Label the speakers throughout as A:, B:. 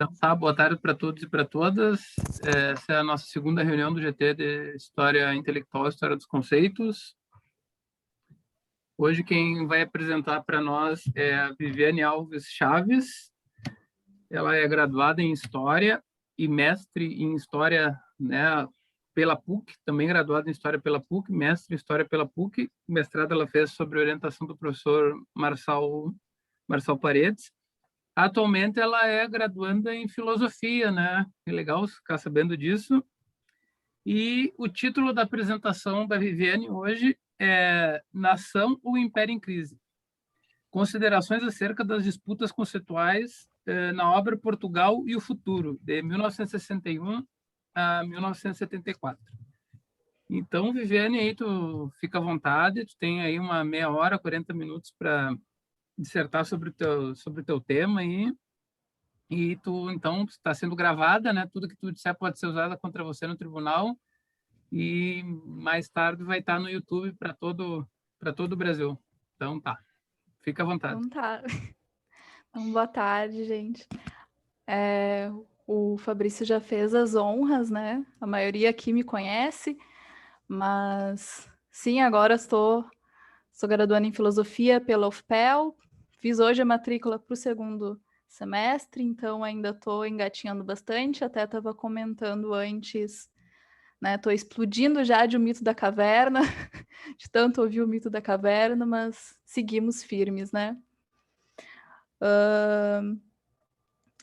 A: Então, tá, boa tarde para todos e para todas. Essa é a nossa segunda reunião do GT de História Intelectual, História dos Conceitos. Hoje quem vai apresentar para nós é a Viviane Alves Chaves. Ela é graduada em História e mestre em História, né, pela PUC, também graduada em História pela PUC, mestre em História pela PUC. O mestrado ela fez sobre orientação do professor Marçal Paredes. Atualmente ela é graduanda em filosofia, né? É legal ficar sabendo disso. E o título da apresentação da Viviane hoje é Nação ou Império em Crise? Considerações acerca das disputas conceituais na obra Portugal e o Futuro, de 1961 a 1974. Então, Viviane, aí tu fica à vontade, tu tem aí uma meia hora, 40 minutos para dissertar sobre o teu tema aí. E tu, então, está sendo gravada, né? Tudo que tu disser pode ser usado contra você no tribunal e mais tarde vai estar no YouTube para todo o Brasil. Então, tá. Fica à vontade.
B: Então tá. Então, boa tarde, gente. O Fabrício já fez as honras, né? A maioria aqui me conhece, mas sim, agora sou graduando em Filosofia pela UFPEL. Fiz hoje a matrícula para o segundo semestre, então ainda estou engatinhando bastante. Até estava comentando antes, né? Estou explodindo já de O Mito da Caverna, de tanto ouvir O Mito da Caverna, mas seguimos firmes, né?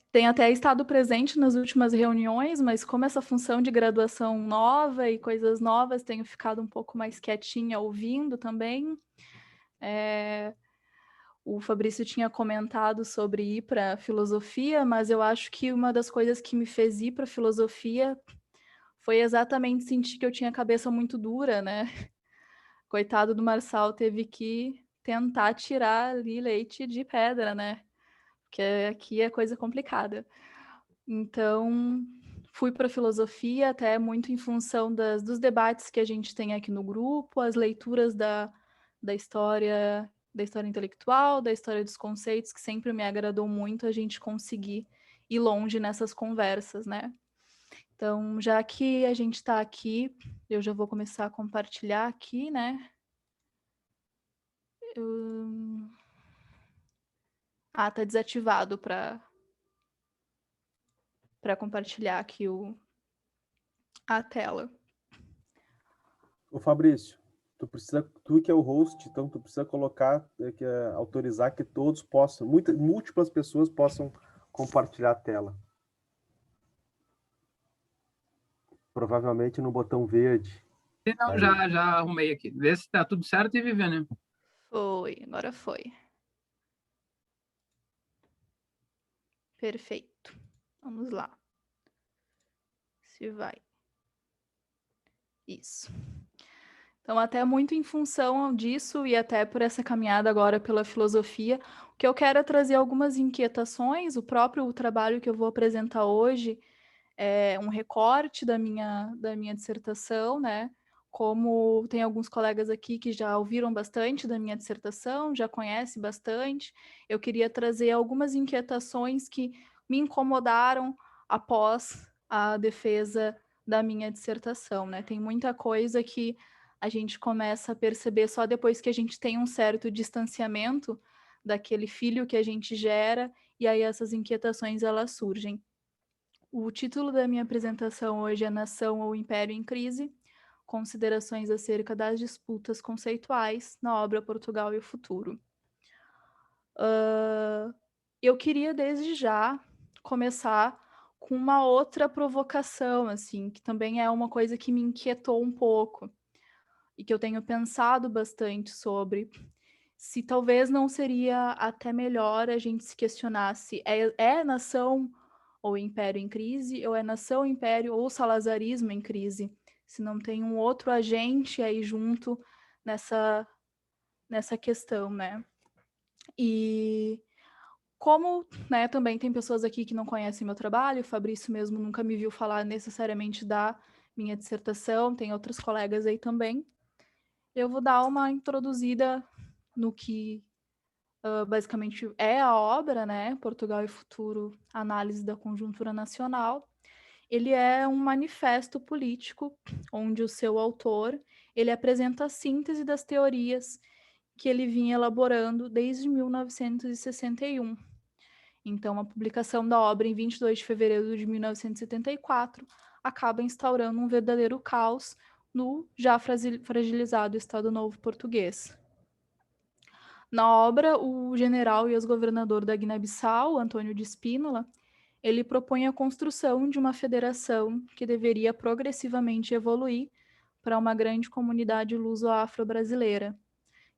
B: Tenho até estado presente nas últimas reuniões, mas como essa função de graduação nova e coisas novas, tenho ficado um pouco mais quietinha ouvindo também. O Fabrício tinha comentado sobre ir para filosofia, mas eu acho que uma das coisas que me fez ir para filosofia foi exatamente sentir que eu tinha a cabeça muito dura, né? Coitado do Marçal, teve que tentar tirar ali leite de pedra, né? Porque aqui é coisa complicada. Então, fui para filosofia até muito em função dos debates que a gente tem aqui no grupo, as leituras da história intelectual, da história dos conceitos, que sempre me agradou muito a gente conseguir ir longe nessas conversas, né? Então, já que a gente está aqui, eu já vou começar a compartilhar aqui, né? Tá desativado para compartilhar aqui a tela.
C: Ô Fabrício, tu que é o host, então tu precisa colocar, autorizar que todos possam, múltiplas pessoas possam compartilhar a tela. Provavelmente no botão verde.
A: Não, já arrumei aqui. Vê se está tudo certo e Viviane.
B: Agora foi. Perfeito. Vamos lá. Se vai. Isso. Então, até muito em função disso e até por essa caminhada agora pela filosofia, o que eu quero é trazer algumas inquietações. O próprio trabalho que eu vou apresentar hoje é um recorte da minha dissertação, né? Como tem alguns colegas aqui que já ouviram bastante da minha dissertação, já conhecem bastante, eu queria trazer algumas inquietações que me incomodaram após a defesa da minha dissertação, né? Tem muita coisa que a gente começa a perceber só depois que a gente tem um certo distanciamento daquele filho que a gente gera, e aí essas inquietações elas surgem. O título da minha apresentação hoje é Nação ou Império em Crise, considerações acerca das disputas conceituais na obra Portugal e o Futuro. Eu queria desde já começar com uma outra provocação, assim, que também é uma coisa que me inquietou um pouco e que eu tenho pensado bastante sobre, se talvez não seria até melhor a gente se questionar se é nação ou império em crise, ou é nação, império ou salazarismo em crise, se não tem um outro agente aí junto nessa questão, né? E como, né, também tem pessoas aqui que não conhecem meu trabalho, o Fabrício mesmo nunca me viu falar necessariamente da minha dissertação, tem outros colegas aí também. Eu vou dar uma introduzida no que basicamente é a obra, né, Portugal e Futuro, Análise da Conjuntura Nacional. Ele é um manifesto político, onde o seu autor, ele apresenta a síntese das teorias que ele vinha elaborando desde 1961. Então, a publicação da obra em 22 de fevereiro de 1974 acaba instaurando um verdadeiro caos no já fragilizado Estado Novo português. Na obra, o general e ex-governador da Guiné-Bissau, Antônio de Spínola, ele propõe a construção de uma federação que deveria progressivamente evoluir para uma grande comunidade luso-afro-brasileira.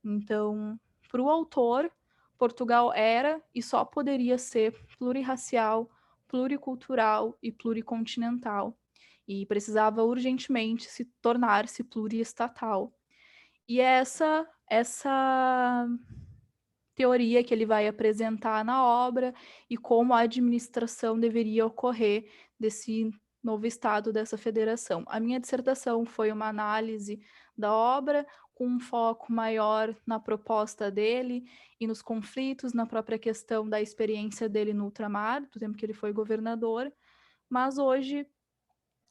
B: Então, para o autor, Portugal era e só poderia ser plurirracial, pluricultural e pluricontinental, e precisava urgentemente se tornar-se pluriestatal. E é essa teoria que ele vai apresentar na obra e como a administração deveria ocorrer desse novo estado, dessa federação. A minha dissertação foi uma análise da obra com um foco maior na proposta dele e nos conflitos, na própria questão da experiência dele no ultramar, do tempo que ele foi governador, mas hoje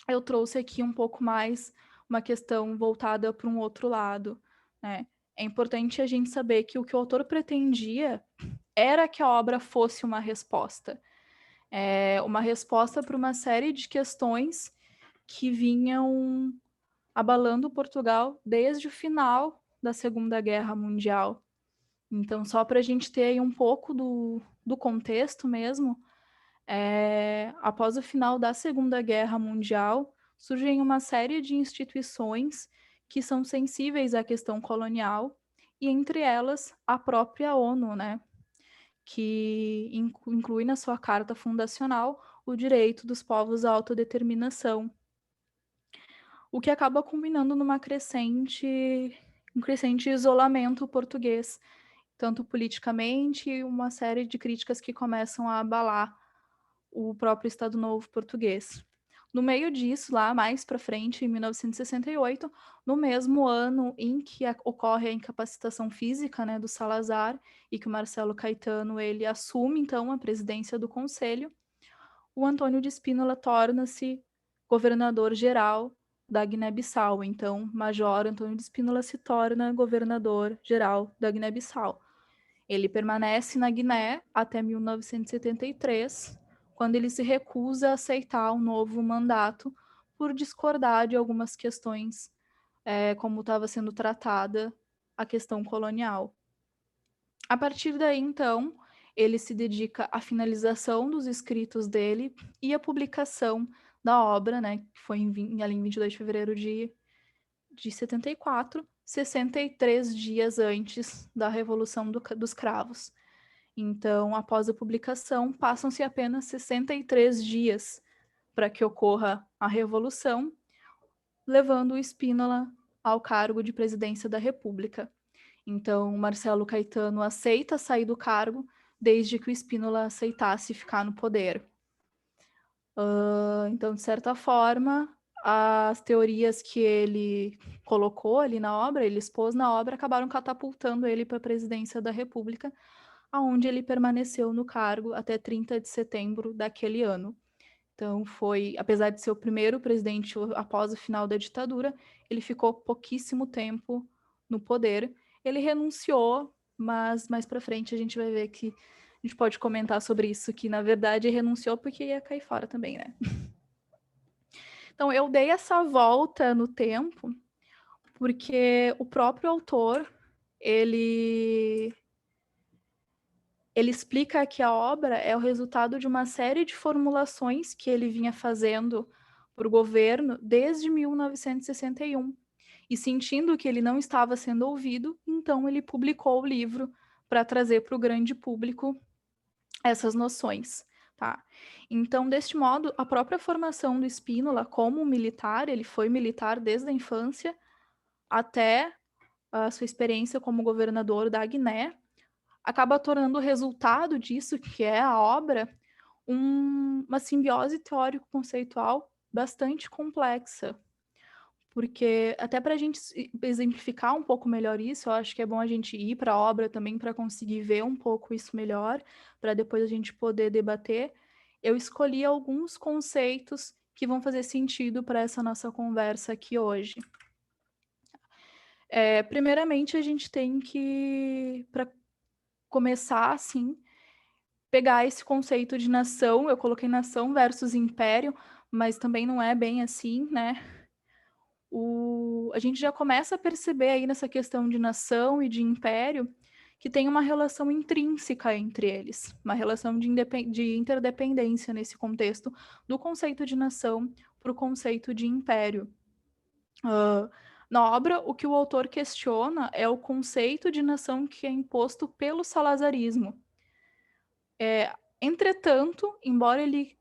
B: eu trouxe aqui um pouco mais uma questão voltada para um outro lado, né? É importante a gente saber que o que o autor pretendia era que a obra fosse uma resposta para uma série de questões que vinham abalando Portugal desde o final da Segunda Guerra Mundial. Então, só para a gente ter aí um pouco do contexto mesmo, após o final da Segunda Guerra Mundial, surgem uma série de instituições que são sensíveis à questão colonial, e entre elas a própria ONU, né, que inclui na sua carta fundacional o direito dos povos à autodeterminação, o que acaba culminando num crescente isolamento português, tanto politicamente, e uma série de críticas que começam a abalar o próprio Estado Novo português. No meio disso, lá mais para frente, em 1968, no mesmo ano em que ocorre a incapacitação física, né, do Salazar, e que o Marcelo Caetano ele assume então a presidência do Conselho, o Antônio de Spínola torna-se governador-geral da Guiné-Bissau. Então, Major Antônio de Spínola se torna governador-geral da Guiné-Bissau. Ele permanece na Guiné até 1973, quando ele se recusa a aceitar um novo mandato por discordar de algumas questões, como estava sendo tratada a questão colonial. A partir daí, então, ele se dedica à finalização dos escritos dele e à publicação da obra, né, que foi em 22 de fevereiro de 74, 63 dias antes da Revolução dos Cravos. Então, após a publicação, passam-se apenas 63 dias para que ocorra a Revolução, levando o Spínola ao cargo de presidência da República. Então, Marcelo Caetano aceita sair do cargo desde que o Spínola aceitasse ficar no poder. Então, de certa forma, as teorias que ele colocou ali na obra, ele expôs na obra, acabaram catapultando ele para a presidência da República, onde ele permaneceu no cargo até 30 de setembro daquele ano. Então, apesar de ser o primeiro presidente após o final da ditadura, ele ficou pouquíssimo tempo no poder. Ele renunciou, mas mais para frente a gente vai ver que a gente pode comentar sobre isso, que na verdade renunciou porque ia cair fora também, né? Então, eu dei essa volta no tempo porque o próprio autor, ele explica que a obra é o resultado de uma série de formulações que ele vinha fazendo para o governo desde 1961. E sentindo que ele não estava sendo ouvido, então ele publicou o livro para trazer para o grande público essas noções. Tá? Então, deste modo, a própria formação do Spínola como militar, ele foi militar desde a infância até a sua experiência como governador da Guiné, acaba tornando o resultado disso, que é a obra, uma simbiose teórico-conceitual bastante complexa. porque até para a gente exemplificar um pouco melhor isso, eu acho que é bom a gente ir para a obra também para conseguir ver um pouco isso melhor, para depois a gente poder debater. Eu escolhi alguns conceitos que vão fazer sentido para essa nossa conversa aqui hoje. Primeiramente, a gente tem que, para começar assim, pegar esse conceito de nação. Eu coloquei nação versus império, mas também não é bem assim, né? A gente já começa a perceber aí nessa questão de nação e de império que tem uma relação intrínseca entre eles, uma relação de interdependência nesse contexto do conceito de nação para o conceito de império. Na obra, o que o autor questiona é o conceito de nação que é imposto pelo salazarismo. Entretanto, embora ele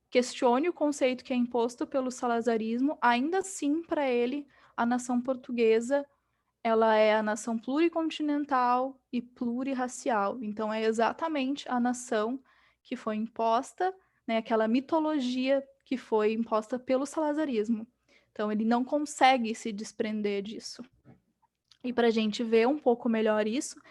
B: questione o conceito que é imposto pelo salazarismo, ainda assim, para ele, a nação portuguesa ela é a nação pluricontinental e plurirracial. Então, é exatamente a nação que foi imposta, né, aquela mitologia que foi imposta pelo salazarismo. Então, ele não consegue se desprender disso. E para a gente ver um pouco melhor isso,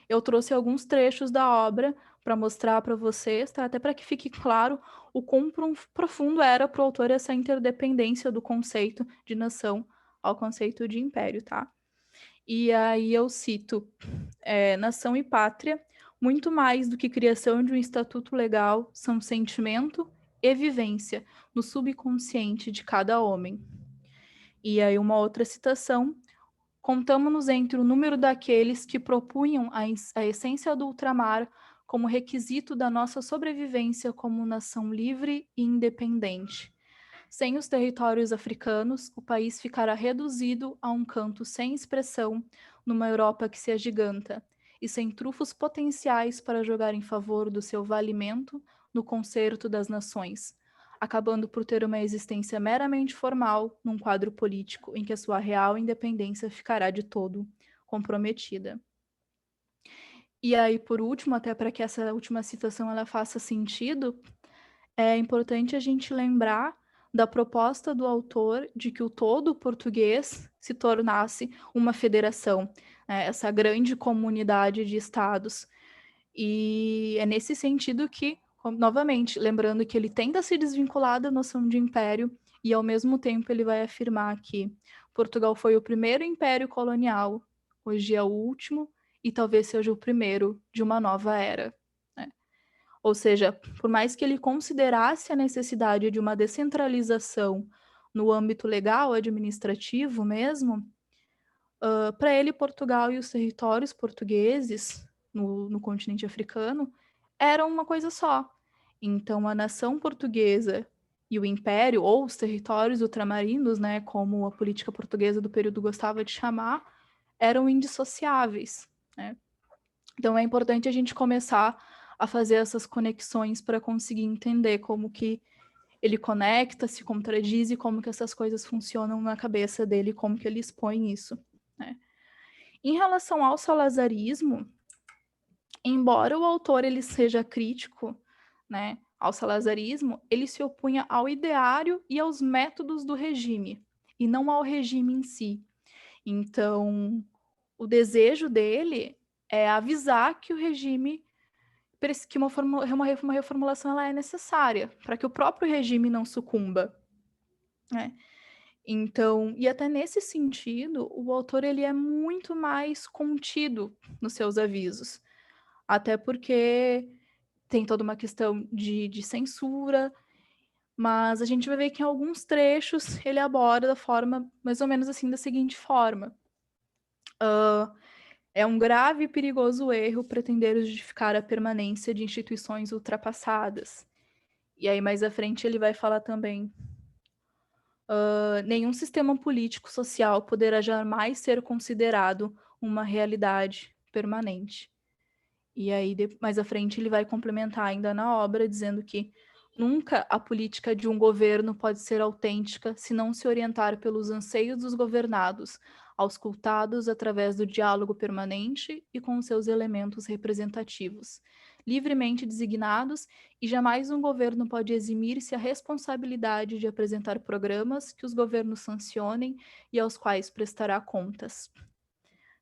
B: eu trouxe alguns trechos da obra para mostrar para vocês, tá? Até para que fique claro o quão profundo era para o autor essa interdependência do conceito de nação ao conceito de império, tá? E aí eu cito: nação e pátria, muito mais do que criação de um estatuto legal, são sentimento e vivência no subconsciente de cada homem. E aí uma outra citação: contamos-nos entre o número daqueles que propunham a essência do ultramar como requisito da nossa sobrevivência como nação livre e independente. Sem os territórios africanos, o país ficará reduzido a um canto sem expressão numa Europa que se agiganta, e sem trufos potenciais para jogar em favor do seu valimento no concerto das nações, acabando por ter uma existência meramente formal num quadro político em que a sua real independência ficará de todo comprometida. E aí, por último, até para que essa última citação ela faça sentido, é importante a gente lembrar da proposta do autor de que o todo português se tornasse uma federação, né, essa grande comunidade de estados. E é nesse sentido que, novamente, lembrando que ele tenta se desvincular da noção de império e, ao mesmo tempo, ele vai afirmar que Portugal foi o primeiro império colonial, hoje é o último e talvez seja o primeiro de uma nova era. Ou seja, por mais que ele considerasse a necessidade de uma descentralização no âmbito legal, administrativo mesmo, para ele, Portugal e os territórios portugueses no continente africano eram uma coisa só. Então, a nação portuguesa e o império, ou os territórios ultramarinos, né, como a política portuguesa do período gostava de chamar, eram indissociáveis, né? Então, é importante a gente começar a fazer essas conexões para conseguir entender como que ele conecta, se contradiz e como que essas coisas funcionam na cabeça dele, como que ele expõe isso, né? Em relação ao salazarismo, embora o autor ele seja crítico, né, ao salazarismo, ele se opunha ao ideário e aos métodos do regime, e não ao regime em si. Então, o desejo dele é avisar que o regime, que uma reformulação ela é necessária, para que o próprio regime não sucumba, né? Então, e até nesse sentido, o autor ele é muito mais contido nos seus avisos, até porque tem toda uma questão de censura, mas a gente vai ver que em alguns trechos ele aborda da forma, mais ou menos assim, da seguinte forma: é um grave e perigoso erro pretender justificar a permanência de instituições ultrapassadas. E aí mais à frente ele vai falar também: nenhum sistema político-social poderá jamais ser considerado uma realidade permanente. E aí, mais à frente, ele vai complementar ainda na obra, dizendo que nunca a política de um governo pode ser autêntica se não se orientar pelos anseios dos governados, auscultados através do diálogo permanente e com seus elementos representativos, livremente designados, e jamais um governo pode eximir-se a responsabilidade de apresentar programas que os governos sancionem e aos quais prestará contas.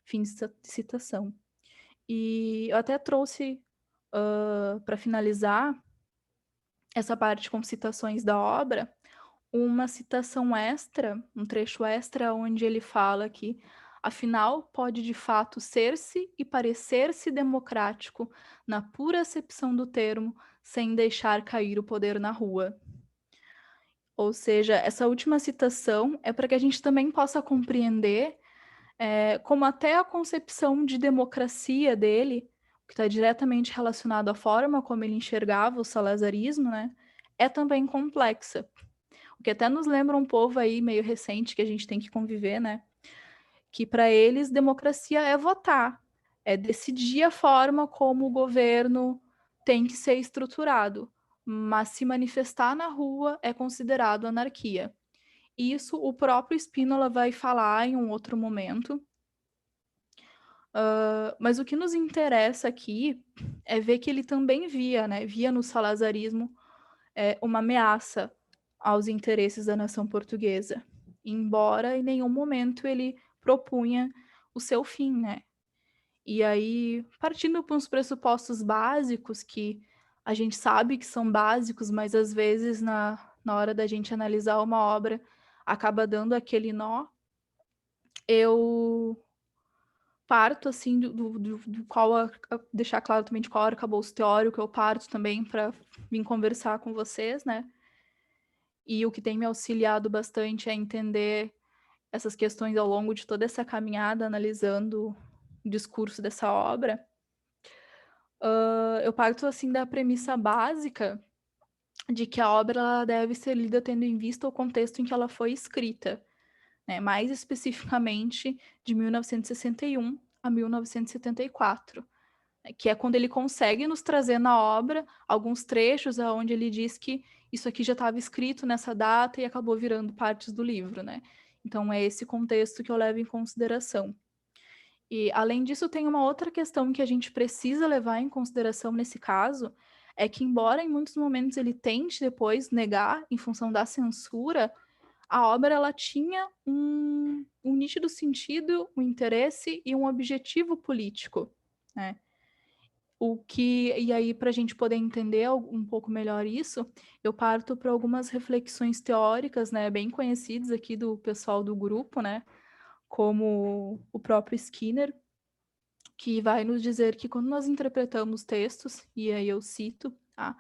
B: Fim de citação. E eu até trouxe, para finalizar essa parte com citações da obra, uma citação extra, um trecho extra, onde ele fala que, afinal, pode de fato ser-se e parecer-se democrático, na pura acepção do termo, sem deixar cair o poder na rua. Ou seja, essa última citação é para que a gente também possa compreender como até a concepção de democracia dele, que está diretamente relacionado à forma como ele enxergava o salazarismo, né, é também complexa. O que até nos lembra um povo aí meio recente que a gente tem que conviver, né? Que para eles democracia é votar, é decidir a forma como o governo tem que ser estruturado, mas se manifestar na rua é considerado anarquia. Isso o próprio Spínola vai falar em um outro momento. Mas o que nos interessa aqui é ver que ele também via no salazarismo uma ameaça aos interesses da nação portuguesa, embora em nenhum momento ele propunha o seu fim, né? E aí, partindo para uns pressupostos básicos que a gente sabe que são básicos, mas às vezes na hora da gente analisar uma obra acaba dando aquele nó, eu parto assim do qual deixar claro também de qual arcabouço teórico eu parto também para vir conversar com vocês, né? E o que tem me auxiliado bastante é entender essas questões ao longo de toda essa caminhada, analisando o discurso dessa obra. Eu parto assim da premissa básica de que a obra ela deve ser lida tendo em vista o contexto em que ela foi escrita, né? Mais especificamente de 1961 a 1974, que é quando ele consegue nos trazer na obra alguns trechos onde ele diz que isso aqui já estava escrito nessa data e acabou virando partes do livro, né? Então é esse contexto que eu levo em consideração. E além disso, tem uma outra questão que a gente precisa levar em consideração nesse caso, é que embora em muitos momentos ele tente depois negar em função da censura, a obra ela tinha um nítido sentido, um interesse e um objetivo político, né? E aí, para a gente poder entender um pouco melhor isso, eu parto para algumas reflexões teóricas, né, bem conhecidas aqui do pessoal do grupo, né, como o próprio Skinner, que vai nos dizer que quando nós interpretamos textos, e aí eu cito, tá,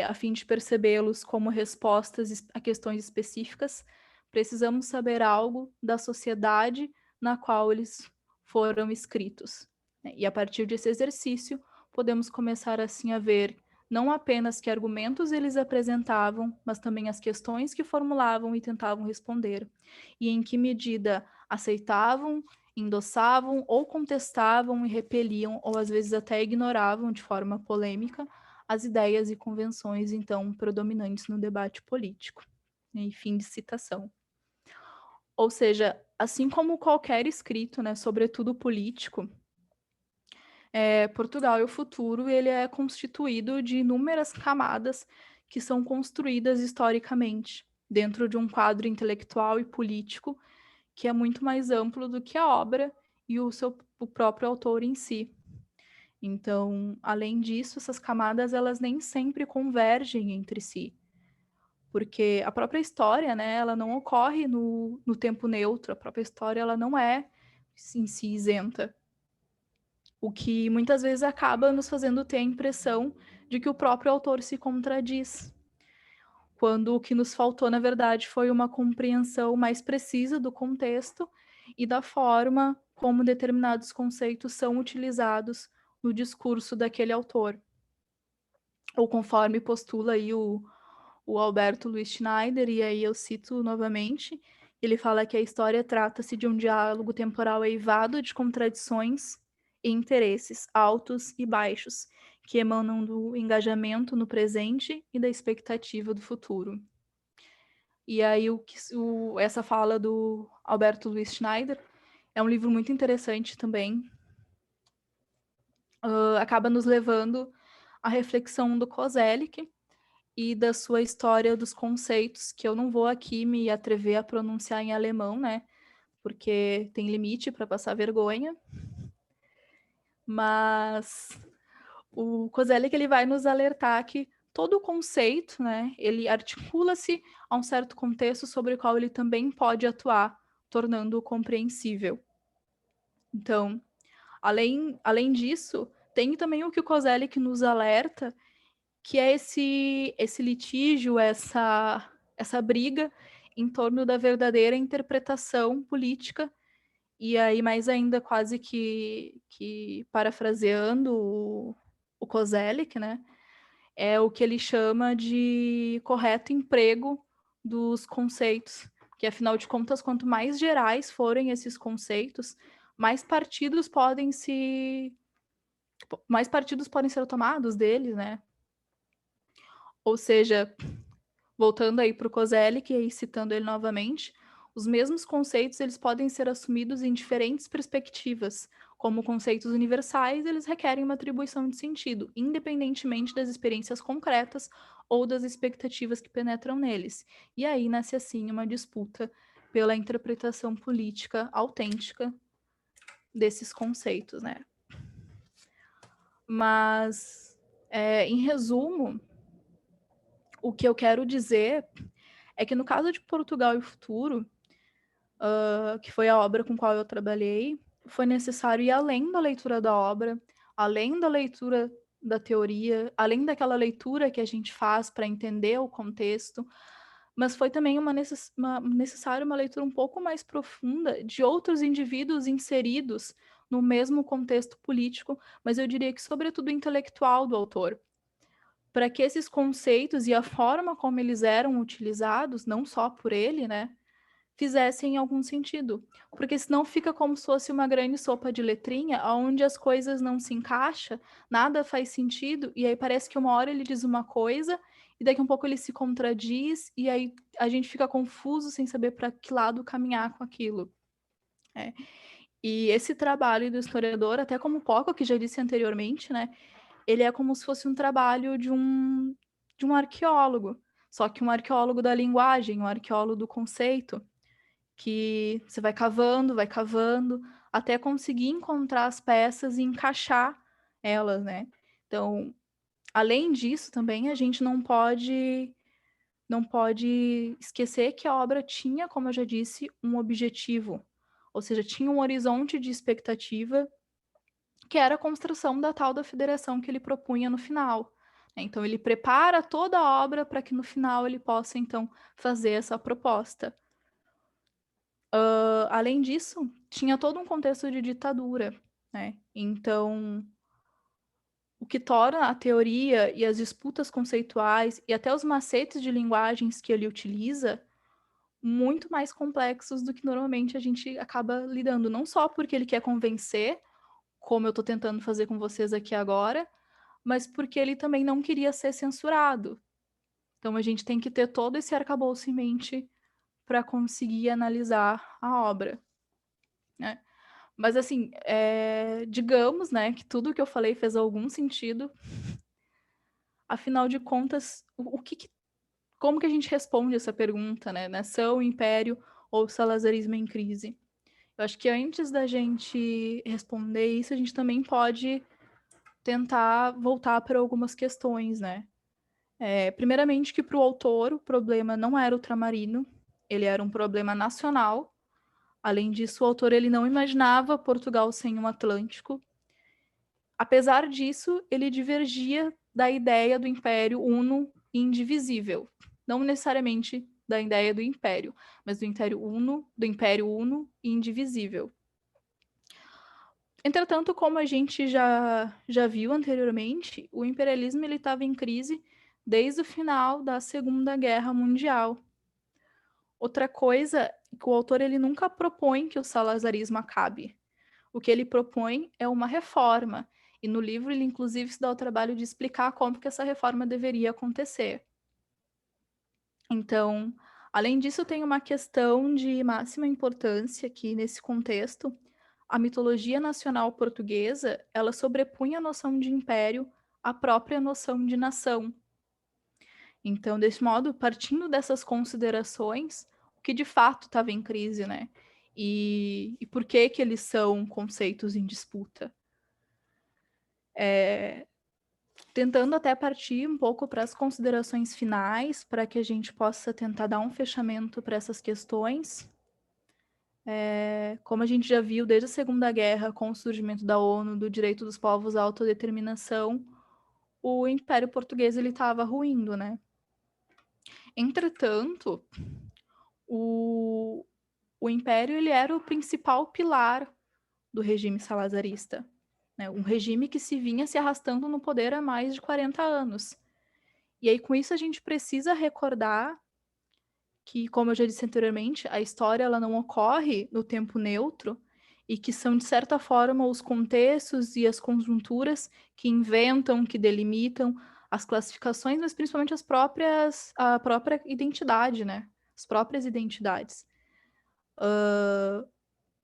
B: a fim de percebê-los como respostas a questões específicas, precisamos saber algo da sociedade na qual eles foram escritos, né? E a partir desse exercício, podemos começar assim a ver não apenas que argumentos eles apresentavam, mas também as questões que formulavam e tentavam responder, e em que medida aceitavam, endossavam ou contestavam e repeliam, ou às vezes até ignoravam de forma polêmica as ideias e convenções então predominantes no debate político. E fim de citação. Ou seja, assim como qualquer escrito, né, sobretudo político, Portugal e o Futuro ele é constituído de inúmeras camadas que são construídas historicamente dentro de um quadro intelectual e político que é muito mais amplo do que a obra e o próprio autor em si. Então, além disso, essas camadas elas nem sempre convergem entre si, porque a própria história, né, ela não ocorre no tempo neutro, a própria história ela não é em si isenta. O que muitas vezes acaba nos fazendo ter a impressão de que o próprio autor se contradiz, quando o que nos faltou, na verdade, foi uma compreensão mais precisa do contexto e da forma como determinados conceitos são utilizados no discurso daquele autor. Ou conforme postula aí o Alberto Luiz Schneider, e aí eu cito novamente, ele fala que a história trata-se de um diálogo temporal eivado de contradições e interesses altos e baixos, que emanam do engajamento no presente e da expectativa do futuro. E aí essa fala do Alberto Luiz Schneider é um livro muito interessante também. Acaba nos levando a reflexão do Koselleck e da sua história dos conceitos, que eu não vou aqui me atrever a pronunciar em alemão, né? Porque tem limite para passar vergonha. Mas o Koselleck ele vai nos alertar que todo o conceito, né, ele articula-se a um certo contexto sobre o qual ele também pode atuar, tornando-o compreensível. Então, além disso, tem também o que o Koselleck nos alerta, que é esse litígio, essa briga em torno da verdadeira interpretação política, e aí mais ainda quase que parafraseando o Koselleck, né, é o que ele chama de correto emprego dos conceitos, que afinal de contas, quanto mais gerais forem esses conceitos, mais partidos podem ser tomados deles, né? Ou seja, voltando aí para o Koselleck e citando ele novamente, os mesmos conceitos eles podem ser assumidos em diferentes perspectivas. Como conceitos universais, eles requerem uma atribuição de sentido, independentemente das experiências concretas ou das expectativas que penetram neles. E aí nasce assim uma disputa pela interpretação política autêntica desses conceitos, né? Mas, em resumo, o que eu quero dizer é que no caso de Portugal e o Futuro, que foi a obra com qual eu trabalhei, foi necessário ir além da leitura da obra, além da leitura da teoria, além daquela leitura que a gente faz para entender o contexto, mas foi também necessário uma leitura um pouco mais profunda de outros indivíduos inseridos no mesmo contexto político, mas eu diria que sobretudo intelectual do autor, para que esses conceitos e a forma como eles eram utilizados, não só por ele, né, fizessem algum sentido. Porque senão fica como se fosse uma grande sopa de letrinha, onde as coisas não se encaixam, nada faz sentido, e aí parece que uma hora ele diz uma coisa, e daqui a um pouco ele se contradiz, e aí a gente fica confuso sem saber para que lado caminhar com aquilo. E esse trabalho do historiador, até como o Poco, que já disse anteriormente, né, ele é como se fosse um trabalho de um arqueólogo, só que um arqueólogo da linguagem, um arqueólogo do conceito, que você vai cavando, até conseguir encontrar as peças e encaixar elas, né? Então, além disso, também a gente não pode esquecer que a obra tinha, como eu já disse, um objetivo, ou seja, tinha um horizonte de expectativa, que era a construção da tal da federação que ele propunha no final. Então, ele prepara toda a obra para que no final ele possa, então, fazer essa proposta. Além disso, tinha todo um contexto de ditadura, né? Então, o que torna a teoria e as disputas conceituais e até os macetes de linguagens que ele utiliza muito mais complexos do que normalmente a gente acaba lidando, não só porque ele quer convencer, como eu estou tentando fazer com vocês aqui agora, mas porque ele também não queria ser censurado. Então, a gente tem que ter todo esse arcabouço em mente para conseguir analisar a obra, né? Mas, assim, digamos, né, que tudo que eu falei fez algum sentido. Afinal de contas, como que a gente responde essa pergunta, né? Nação, império ou salazarismo em crise? Eu acho que antes da gente responder isso, a gente também pode tentar voltar para algumas questões, né? Primeiramente, que para o autor o problema não era ultramarino, ele era um problema nacional. Além disso, o autor ele não imaginava Portugal sem um Atlântico. Apesar disso, ele divergia da ideia do Império Uno e indivisível. Não necessariamente da ideia do Império, mas do Império Uno e indivisível. Entretanto, como a gente já viu anteriormente, o imperialismo estava em crise desde o final da Segunda Guerra Mundial. Outra coisa é que o autor ele nunca propõe que o salazarismo acabe. O que ele propõe é uma reforma, e no livro ele inclusive se dá o trabalho de explicar como que essa reforma deveria acontecer. Então, além disso, tem uma questão de máxima importância aqui nesse contexto. A mitologia nacional portuguesa, ela sobrepunha a noção de império a própria noção de nação. Então, desse modo, partindo dessas considerações, o que de fato estava em crise, né? E por que eles são conceitos em disputa? Tentando até partir um pouco para as considerações finais, para que a gente possa tentar dar um fechamento para essas questões. Como a gente já viu desde a Segunda Guerra, com o surgimento da ONU, do direito dos povos à autodeterminação, o Império Português estava ruindo, né? Entretanto, o Império ele era o principal pilar do regime salazarista, né? Um regime que se vinha se arrastando no poder há mais de 40 anos. E aí, com isso, a gente precisa recordar que, como eu já disse anteriormente, a história ela não ocorre no tempo neutro e que são, de certa forma, os contextos e as conjunturas que inventam, que delimitam as classificações, mas principalmente a própria identidade, né? As próprias identidades.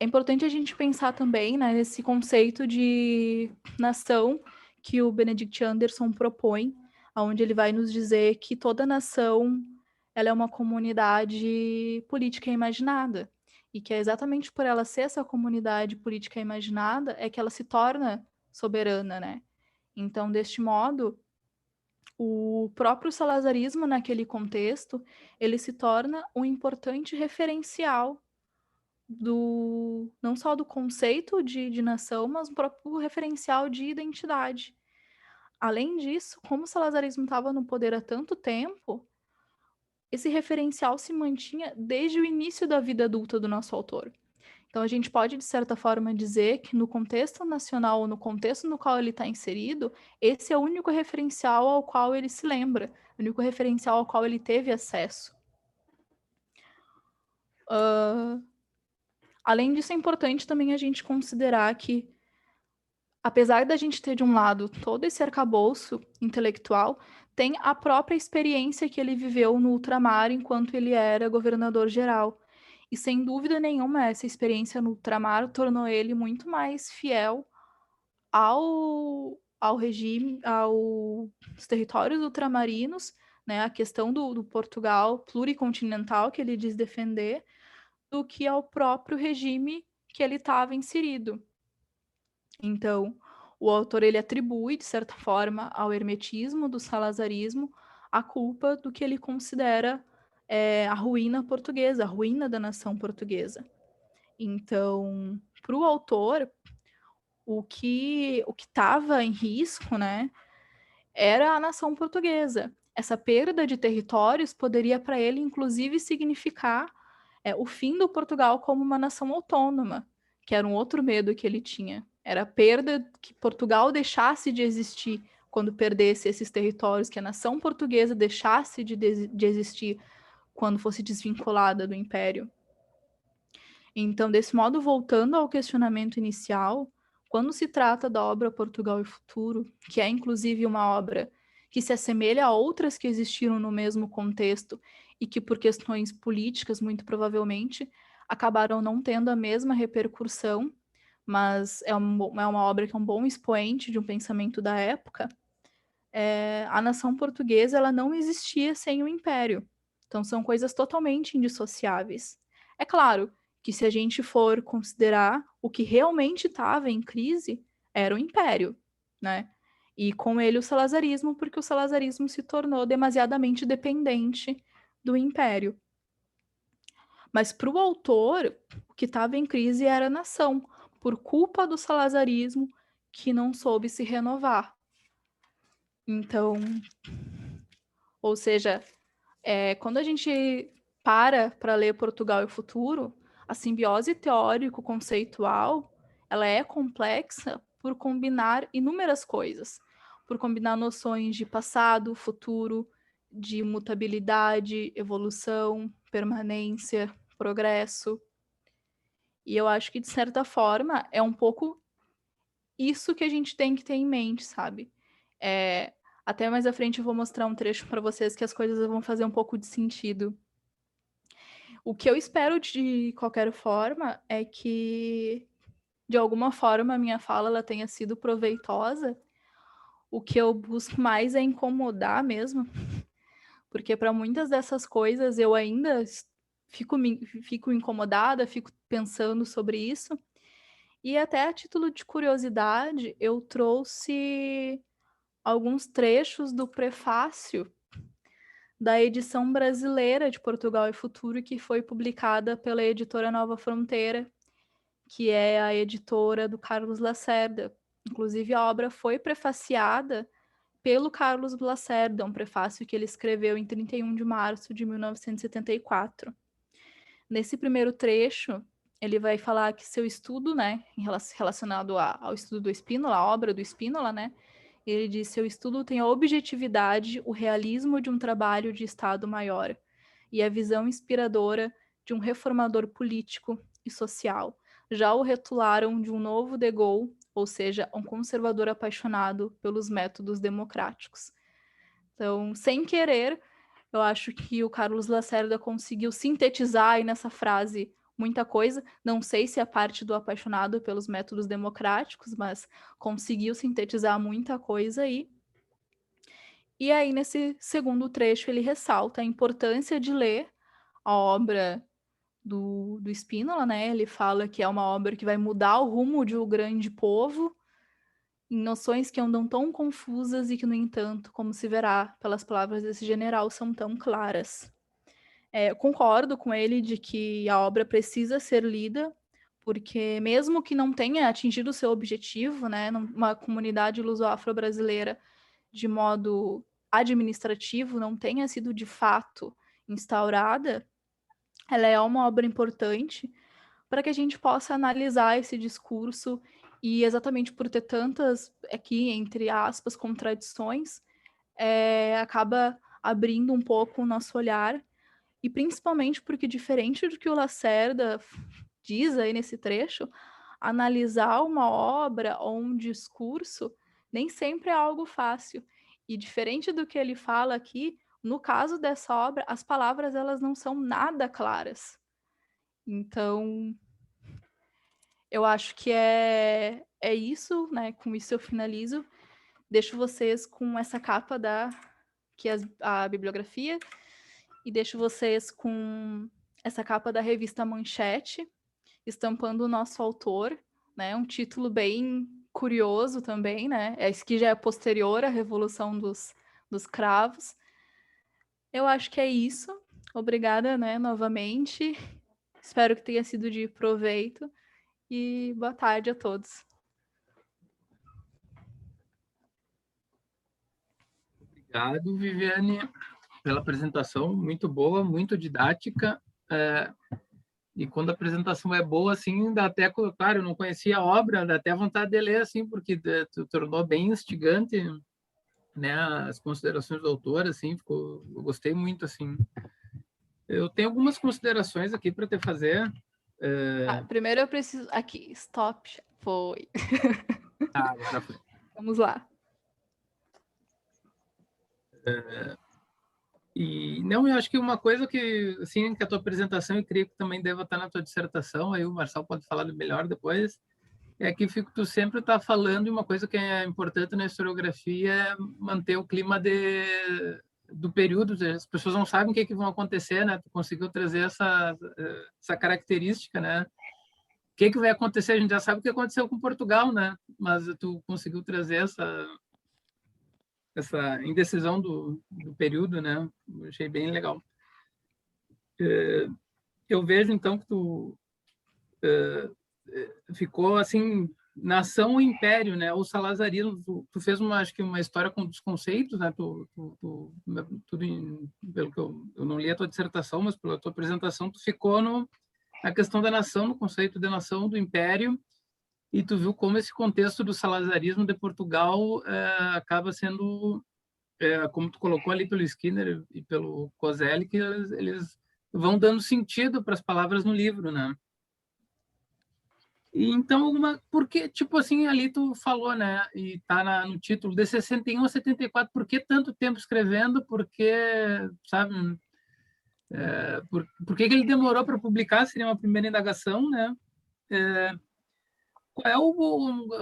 B: É importante a gente pensar também, né, nesse conceito de nação que o Benedict Anderson propõe, onde ele vai nos dizer que toda nação ela é uma comunidade política imaginada, e que é exatamente por ela ser essa comunidade política imaginada é que ela se torna soberana, né? Então, deste modo, o próprio salazarismo naquele contexto, ele se torna um importante referencial não só do conceito de nação, mas um próprio referencial de identidade. Além disso, como o salazarismo estava no poder há tanto tempo, esse referencial se mantinha desde o início da vida adulta do nosso autor. Então, a gente pode, de certa forma, dizer que no contexto nacional, ou no contexto no qual ele está inserido, esse é o único referencial ao qual ele se lembra, o único referencial ao qual ele teve acesso. Além disso, é importante também a gente considerar que, apesar da gente ter, de um lado, todo esse arcabouço intelectual, tem a própria experiência que ele viveu no ultramar enquanto ele era governador-geral. E, sem dúvida nenhuma, essa experiência no ultramar tornou ele muito mais fiel ao regime, aos territórios ultramarinos, né, a questão do Portugal pluricontinental que ele diz defender, do que ao próprio regime que ele estava inserido. Então, o autor ele atribui, de certa forma, ao hermetismo do salazarismo a culpa do que ele considera a ruína portuguesa, a ruína da nação portuguesa. Então, para o autor, o que estava em risco, né, era a nação portuguesa. Essa perda de territórios poderia para ele, inclusive, significar o fim do Portugal como uma nação autônoma, que era um outro medo que ele tinha. Era a perda que Portugal deixasse de existir quando perdesse esses territórios, que a nação portuguesa deixasse de existir quando fosse desvinculada do Império. Então, desse modo, voltando ao questionamento inicial, quando se trata da obra Portugal e Futuro, que é inclusive uma obra que se assemelha a outras que existiram no mesmo contexto e que, por questões políticas, muito provavelmente, acabaram não tendo a mesma repercussão, mas é uma obra que é um bom expoente de um pensamento da época, a nação portuguesa ela não existia sem o Império. Então, são coisas totalmente indissociáveis. É claro que se a gente for considerar o que realmente estava em crise, era o Império, né? E com ele o salazarismo, porque o salazarismo se tornou demasiadamente dependente do Império. Mas para o autor, o que estava em crise era a nação, por culpa do salazarismo que não soube se renovar. Então, ou seja, quando a gente para ler Portugal e o Futuro, a simbiose teórico-conceitual ela é complexa por combinar inúmeras coisas, por combinar noções de passado, futuro, de mutabilidade, evolução, permanência, progresso. E eu acho que, de certa forma, é um pouco isso que a gente tem que ter em mente, sabe? Até mais à frente eu vou mostrar um trecho para vocês que as coisas vão fazer um pouco de sentido. O que eu espero de qualquer forma é que, de alguma forma, a minha fala ela tenha sido proveitosa, o que eu busco mais é incomodar mesmo, porque para muitas dessas coisas eu ainda fico incomodada, fico pensando sobre isso. E até a título de curiosidade, eu trouxe alguns trechos do prefácio da edição brasileira de Portugal e Futuro, que foi publicada pela editora Nova Fronteira, que é a editora do Carlos Lacerda. Inclusive, a obra foi prefaciada pelo Carlos Lacerda, um prefácio que ele escreveu em 31 de março de 1974. Nesse primeiro trecho, ele vai falar que seu estudo, né, relacionado ao estudo do Spínola, a obra do Spínola, né, ele diz: seu estudo tem a objetividade, o realismo de um trabalho de Estado maior e a visão inspiradora de um reformador político e social. Já o rotularam de um novo de Gaulle, ou seja, um conservador apaixonado pelos métodos democráticos. Então, sem querer, eu acho que o Carlos Lacerda conseguiu sintetizar aí nessa frase muita coisa. Não sei se é parte do apaixonado pelos métodos democráticos, mas conseguiu sintetizar muita coisa aí. E aí, nesse segundo trecho, ele ressalta a importância de ler a obra do Spínola, né? Ele fala que é uma obra que vai mudar o rumo de um grande povo, em noções que andam tão confusas e que, no entanto, como se verá pelas palavras desse general, são tão claras. Eu concordo com ele de que a obra precisa ser lida, porque mesmo que não tenha atingido o seu objetivo, né, uma comunidade luso-afro-brasileira de modo administrativo não tenha sido de fato instaurada, ela é uma obra importante para que a gente possa analisar esse discurso e exatamente por ter tantas, aqui, entre aspas, contradições, acaba abrindo um pouco o nosso olhar, e principalmente porque, diferente do que o Lacerda diz aí nesse trecho, analisar uma obra ou um discurso nem sempre é algo fácil. E diferente do que ele fala aqui, no caso dessa obra, as palavras elas não são nada claras. Então, eu acho que é isso, né? Com isso eu finalizo. Deixo vocês com essa capa que é a bibliografia, e deixo vocês com essa capa da revista Manchete, estampando o nosso autor, né? Um título bem curioso também, né? Esse que já é posterior à Revolução dos Cravos. Eu acho que é isso. Obrigada, né, novamente. Espero que tenha sido de proveito. E boa tarde a todos.
A: Obrigado, Viviane, pela apresentação, muito boa, muito didática. E quando a apresentação é boa, assim, dá até, claro, eu não conhecia a obra, dá até vontade de ler, assim, porque tu tornou bem instigante, né, as considerações do autor, assim, eu gostei muito, assim. Eu tenho algumas considerações aqui para te fazer.
B: Primeiro eu preciso... Aqui, stop. Foi.
A: Agora foi.
B: Vamos lá.
A: E não, eu acho que uma coisa que, assim, que a tua apresentação, eu creio que também deva estar na tua dissertação, aí o Marcelo pode falar melhor depois, é que tu sempre está falando de uma coisa que é importante na historiografia, é manter o clima do período, as pessoas não sabem o que vão acontecer, né? Tu conseguiu trazer essa característica, né? O que vai acontecer? A gente já sabe o que aconteceu com Portugal, né? Mas tu conseguiu trazer essa indecisão do período, né? Eu achei bem legal. Eu vejo, então, que tu ficou, assim, nação ou império, né? O salazarismo. Tu fez, acho que, uma história com os conceitos, né? Tudo pelo que eu não li a tua dissertação, mas pela tua apresentação, tu ficou na questão da nação, no conceito de nação, do império, e tu viu como esse contexto do salazarismo de Portugal acaba sendo, como tu colocou ali pelo Skinner e pelo Coselli, que eles vão dando sentido para as palavras no livro, né? E então, porque, tipo assim, ali tu falou, né, e tá no título, de 61 a 74, por que tanto tempo escrevendo? Porque, sabe, por que ele demorou para publicar? Seria uma primeira indagação, né? qual é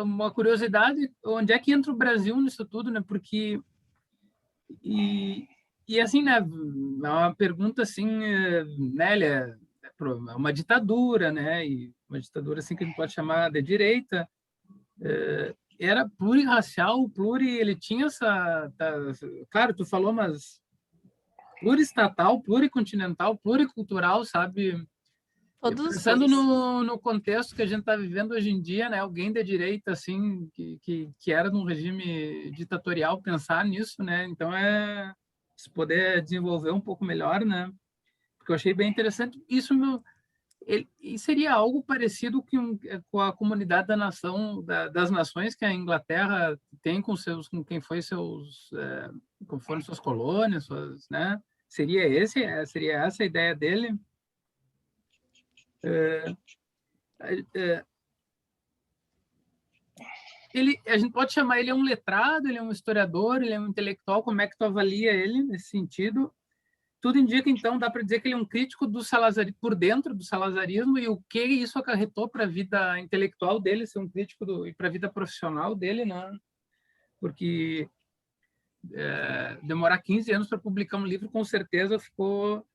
A: uma curiosidade, onde é que entra o Brasil nisso tudo, né? Porque e assim, né? É uma pergunta assim, né? Ele é uma ditadura, né? E uma ditadura assim que a gente pode chamar de direita. Era plurirracial, ele tinha claro, tu falou, mas pluriestatal, pluricontinental, pluricultural, sabe?
B: Todos os
A: Pensando
B: pluris.
A: no contexto que a gente está vivendo hoje em dia, né? Alguém da direita, assim, que era num regime ditatorial, pensar nisso, né? Então, se poder desenvolver um pouco melhor, né? Porque eu achei bem interessante. Isso e seria algo parecido com a comunidade da nação, das nações que a Inglaterra tem com quem foi como foram suas colônias, né? Seria essa a ideia dele? A gente pode chamar ele um letrado, ele é um historiador, ele é um intelectual. Como é que tu avalia ele nesse sentido? Tudo indica, então, dá para dizer que ele é um crítico do salazarismo, por dentro do salazarismo, e o que isso acarretou para a vida intelectual dele, ser um crítico e para a vida profissional dele, né? Porque demorar 15 anos para publicar um livro, com certeza ficou...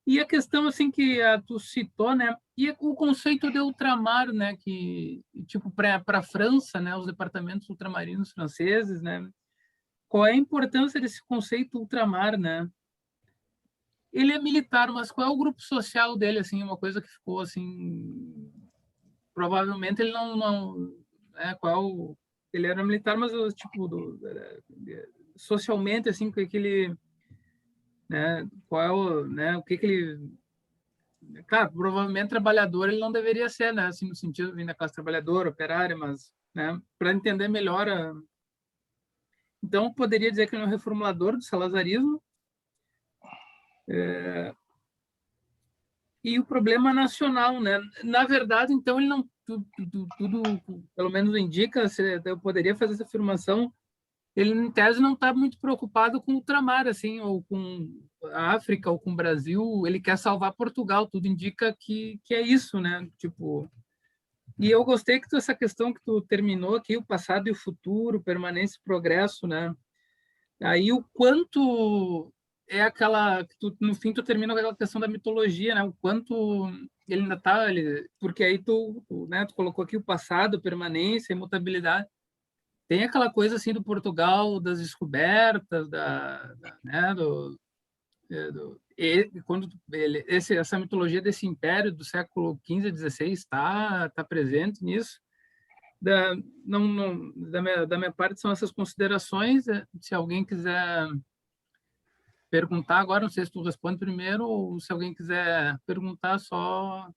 A: E a questão assim que tu citou, né? E o conceito de ultramar, né? Que tipo para a França, né? Os departamentos ultramarinos franceses, né? Qual é a importância desse conceito ultramar, né? Ele é militar, mas qual é o grupo social dele, assim? Uma coisa que ficou assim, provavelmente ele não ele era militar, mas o tipo socialmente assim, que ele, né? Qual é o que ele... Claro, provavelmente trabalhador ele não deveria ser, né? Assim, no sentido de vir da classe trabalhadora, operária, mas, né? Para entender melhor Então, poderia dizer que ele é um reformulador do salazarismo. E o problema nacional, né? Na verdade, então, ele não... Tudo pelo menos indica, eu poderia fazer essa afirmação, ele, em tese, não está muito preocupado com o ultramar, assim, ou com a África, ou com o Brasil. Ele quer salvar Portugal. Tudo indica que é isso, né? Tipo... E eu gostei que essa questão que tu terminou aqui, o passado e o futuro, permanência e progresso, né? Aí o quanto é aquela... no fim, tu termina com aquela questão da mitologia, né? O quanto ele ainda está... Porque aí né, tu colocou aqui o passado, permanência, imutabilidade. Tem aquela coisa assim do Portugal, das descobertas, né, quando essa mitologia desse império do século XV e XVI está presente nisso. Da minha parte são essas considerações. Se alguém quiser perguntar agora, não sei se tu responde primeiro ou se alguém quiser perguntar só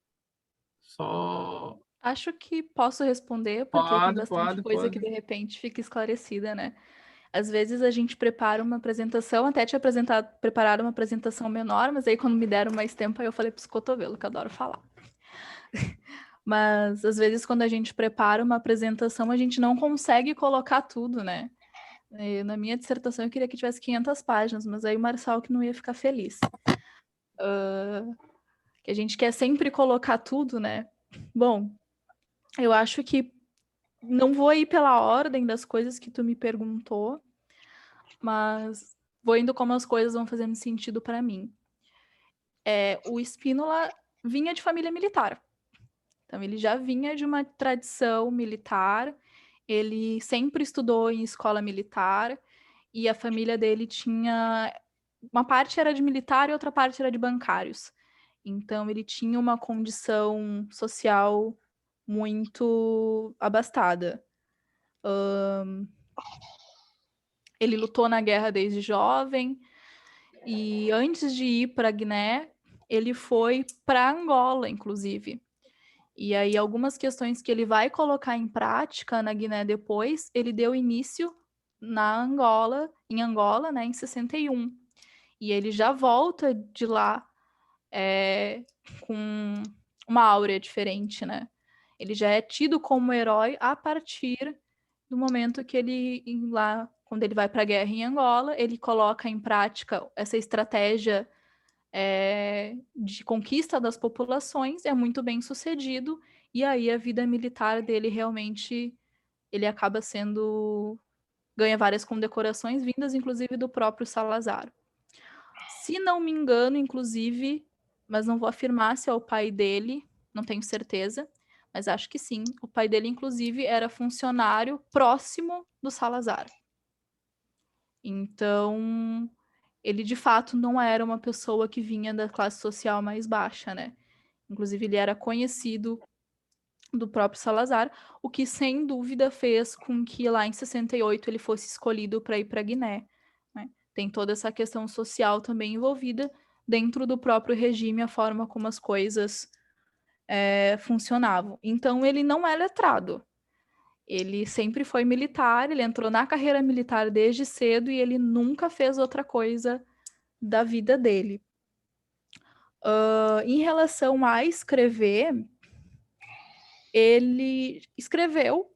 B: Acho que posso responder, porque tem bastante
A: pode.
B: coisa que de repente fica esclarecida, né? Às vezes a gente prepara uma apresentação, até tinha preparado uma apresentação menor, mas aí quando me deram mais tempo, aí eu falei para os cotovelos, que eu adoro falar. Mas às vezes quando a gente prepara uma apresentação, a gente não consegue colocar tudo, né? Na minha dissertação eu queria que tivesse 500 páginas, mas aí o Marçal que não ia ficar feliz. Que a gente quer sempre colocar tudo, né? Bom, eu acho que não vou ir pela ordem das coisas que tu me perguntou, mas vou indo como as coisas vão fazendo sentido para mim. O Spínola vinha de família militar. Então, ele já vinha de uma tradição militar, ele sempre estudou em escola militar, e a família dele tinha... Uma parte era de militar e outra parte era de bancários. Então, ele tinha uma condição social muito abastada. Ele lutou na guerra desde jovem, e antes de ir para Guiné, ele foi para Angola, inclusive. E aí, algumas questões que ele vai colocar em prática na Guiné depois, ele deu início em Angola, né, em 61. E ele já volta de lá com uma áurea diferente, né? Ele já é tido como herói a partir do momento que ele, lá, quando ele vai para a guerra em Angola, ele coloca em prática essa estratégia de conquista das populações, é muito bem sucedido, e aí a vida militar dele realmente, ele acaba ganha várias condecorações, vindas inclusive do próprio Salazar. Se não me engano, inclusive, mas não vou afirmar se é o pai dele, não tenho certeza, mas acho que sim. O pai dele, inclusive, era funcionário próximo do Salazar. Então, ele de fato não era uma pessoa que vinha da classe social mais baixa, né? Inclusive, ele era conhecido do próprio Salazar, o que sem dúvida fez com que lá em 68 ele fosse escolhido para ir para Guiné, né? Tem toda essa questão social também envolvida dentro do próprio regime, a forma como as coisas funcionavam. Então ele não é letrado. Ele sempre foi militar, ele entrou na carreira militar desde cedo e ele nunca fez outra coisa da vida dele. Em relação a escrever, ele escreveu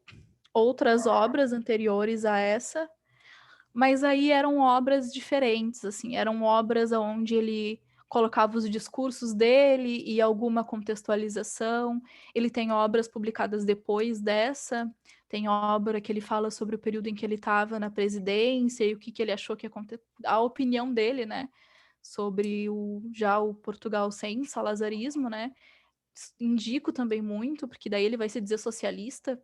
B: outras obras anteriores a essa, mas aí eram obras diferentes, assim, eram obras onde ele colocava os discursos dele e alguma contextualização. Ele tem obras publicadas depois dessa, tem obra que ele fala sobre o período em que ele estava na presidência e o que ele achou que aconteceu, a opinião dele, né, sobre o Portugal sem salazarismo, né. Indico também muito, porque daí ele vai se dizer socialista.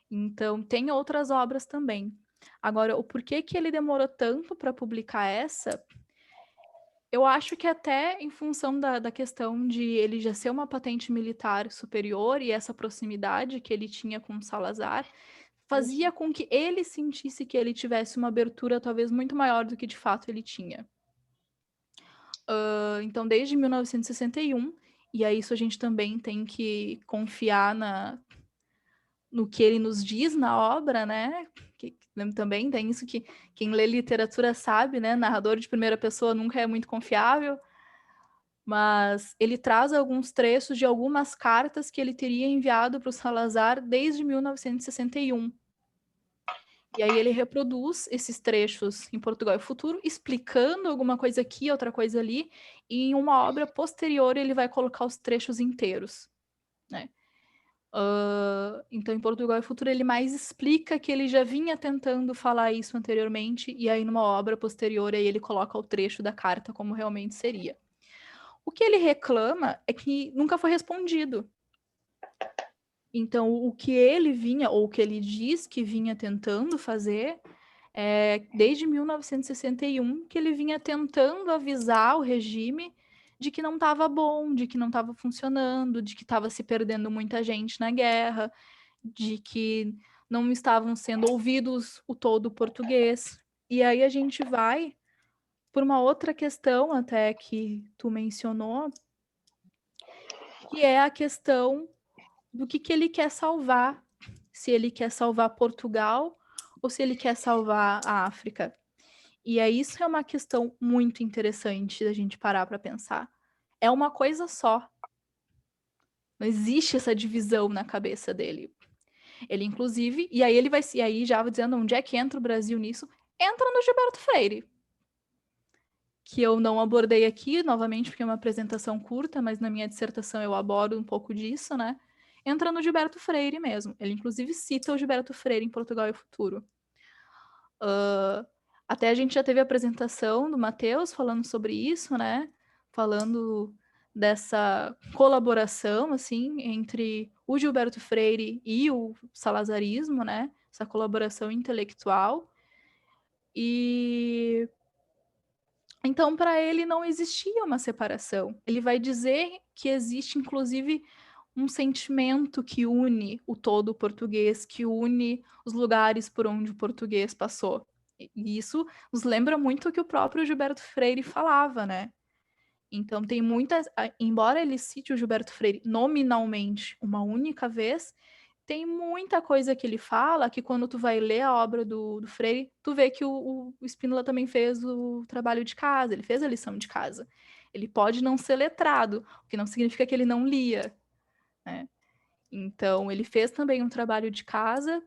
B: Então, tem outras obras também. Agora, o porquê que ele demorou tanto para publicar essa, eu acho que até em função da questão de ele já ser uma patente militar superior e essa proximidade que ele tinha com o Salazar, fazia com que ele sentisse que ele tivesse uma abertura talvez muito maior do que de fato ele tinha. Então, desde 1961, e aí isso a gente também tem que confiar no que ele nos diz na obra, né? Que também tem isso que quem lê literatura sabe, né? Narrador de primeira pessoa nunca é muito confiável, mas ele traz alguns trechos de algumas cartas que ele teria enviado para o Salazar desde 1961. E aí ele reproduz esses trechos em Portugal e Futuro, explicando alguma coisa aqui, outra coisa ali, e em uma obra posterior ele vai colocar os trechos inteiros, né? Então, em Portugal e Futuro, ele mais explica que ele já vinha tentando falar isso anteriormente, e aí numa obra posterior aí ele coloca o trecho da carta como realmente seria. O que ele reclama é que nunca foi respondido. Então, o que ele vinha, ou o que ele diz que vinha tentando fazer, desde 1961, que ele vinha tentando avisar o regime de que não estava bom, de que não estava funcionando, de que estava se perdendo muita gente na guerra, de que não estavam sendo ouvidos o todo português. E aí a gente vai por uma outra questão até que tu mencionou, que é a questão do que ele quer salvar, se ele quer salvar Portugal ou se ele quer salvar a África. E aí isso é uma questão muito interessante da gente parar para pensar. É uma coisa só. Não existe essa divisão na cabeça dele. Ele, inclusive, e aí ele vai se aí já dizendo onde é que entra o Brasil nisso, entra no Gilberto Freire. Que eu não abordei aqui, novamente, porque é uma apresentação curta, mas na minha dissertação eu abordo um pouco disso, né? Entra no Gilberto Freire mesmo. Ele, inclusive, cita o Gilberto Freire em Portugal e Futuro. Até a gente já teve a apresentação do Matheus falando sobre isso, né? Falando dessa colaboração, assim, entre o Gilberto Freire e o salazarismo, né? Essa colaboração intelectual. E então, para ele, não existia uma separação. Ele vai dizer que existe, inclusive, um sentimento que une o todo português, que une os lugares por onde o português passou. E isso nos lembra muito o que o próprio Gilberto Freire falava, né? Então, tem muitas. Embora ele cite o Gilberto Freire nominalmente uma única vez, tem muita coisa que ele fala que quando tu vai ler a obra do Freire, tu vê que o Spínola também fez o trabalho de casa, ele fez a lição de casa. Ele pode não ser letrado, o que não significa que ele não lia, né? Então, ele fez também um trabalho de casa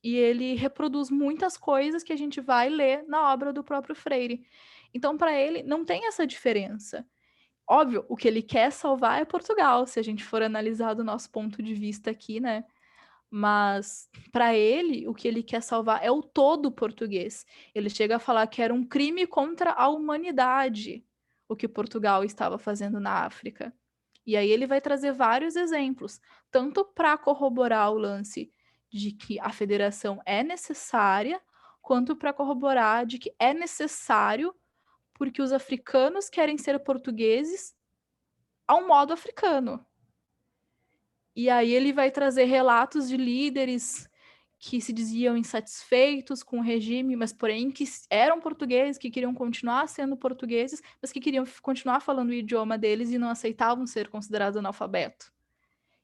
B: e ele reproduz muitas coisas que a gente vai ler na obra do próprio Freire. Então, para ele, não tem essa diferença. Óbvio, o que ele quer salvar é Portugal, se a gente for analisar do nosso ponto de vista aqui, né? Mas, para ele, o que ele quer salvar é o todo português. Ele chega a falar que era um crime contra a humanidade o que Portugal estava fazendo na África. E aí ele vai trazer vários exemplos, tanto para corroborar o lance de que a federação é necessária, quanto para corroborar de que é necessário porque os africanos querem ser portugueses ao modo africano. E aí ele vai trazer relatos de líderes que se diziam insatisfeitos com o regime, mas porém que eram portugueses, que queriam continuar sendo portugueses, mas que queriam continuar falando o idioma deles e não aceitavam ser considerados analfabetos.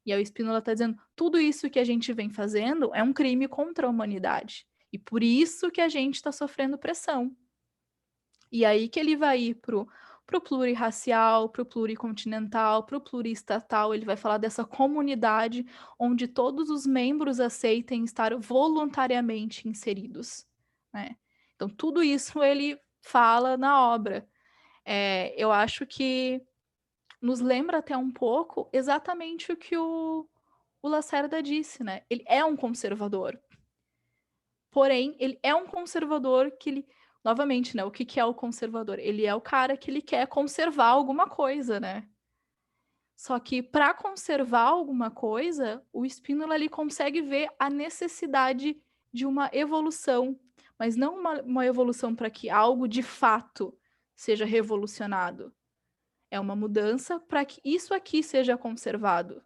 B: E aí o Spínola está dizendo, tudo isso que a gente vem fazendo é um crime contra a humanidade. E por isso que a gente está sofrendo pressão. E aí que ele vai ir pro plurirracial, pro pluricontinental, pro pluriestatal, ele vai falar dessa comunidade onde todos os membros aceitem estar voluntariamente inseridos, né? Então, tudo isso ele fala na obra. Eu acho que nos lembra até um pouco exatamente o que o Lacerda disse, né? Ele é um conservador. Porém, ele é um conservador que ele... Novamente, né? O que é o conservador? Ele é o cara que ele quer conservar alguma coisa, né? Só que para conservar alguma coisa, o Spínola ele consegue ver a necessidade de uma evolução, mas não uma evolução para que algo de fato seja revolucionado. É uma mudança para que isso aqui seja conservado.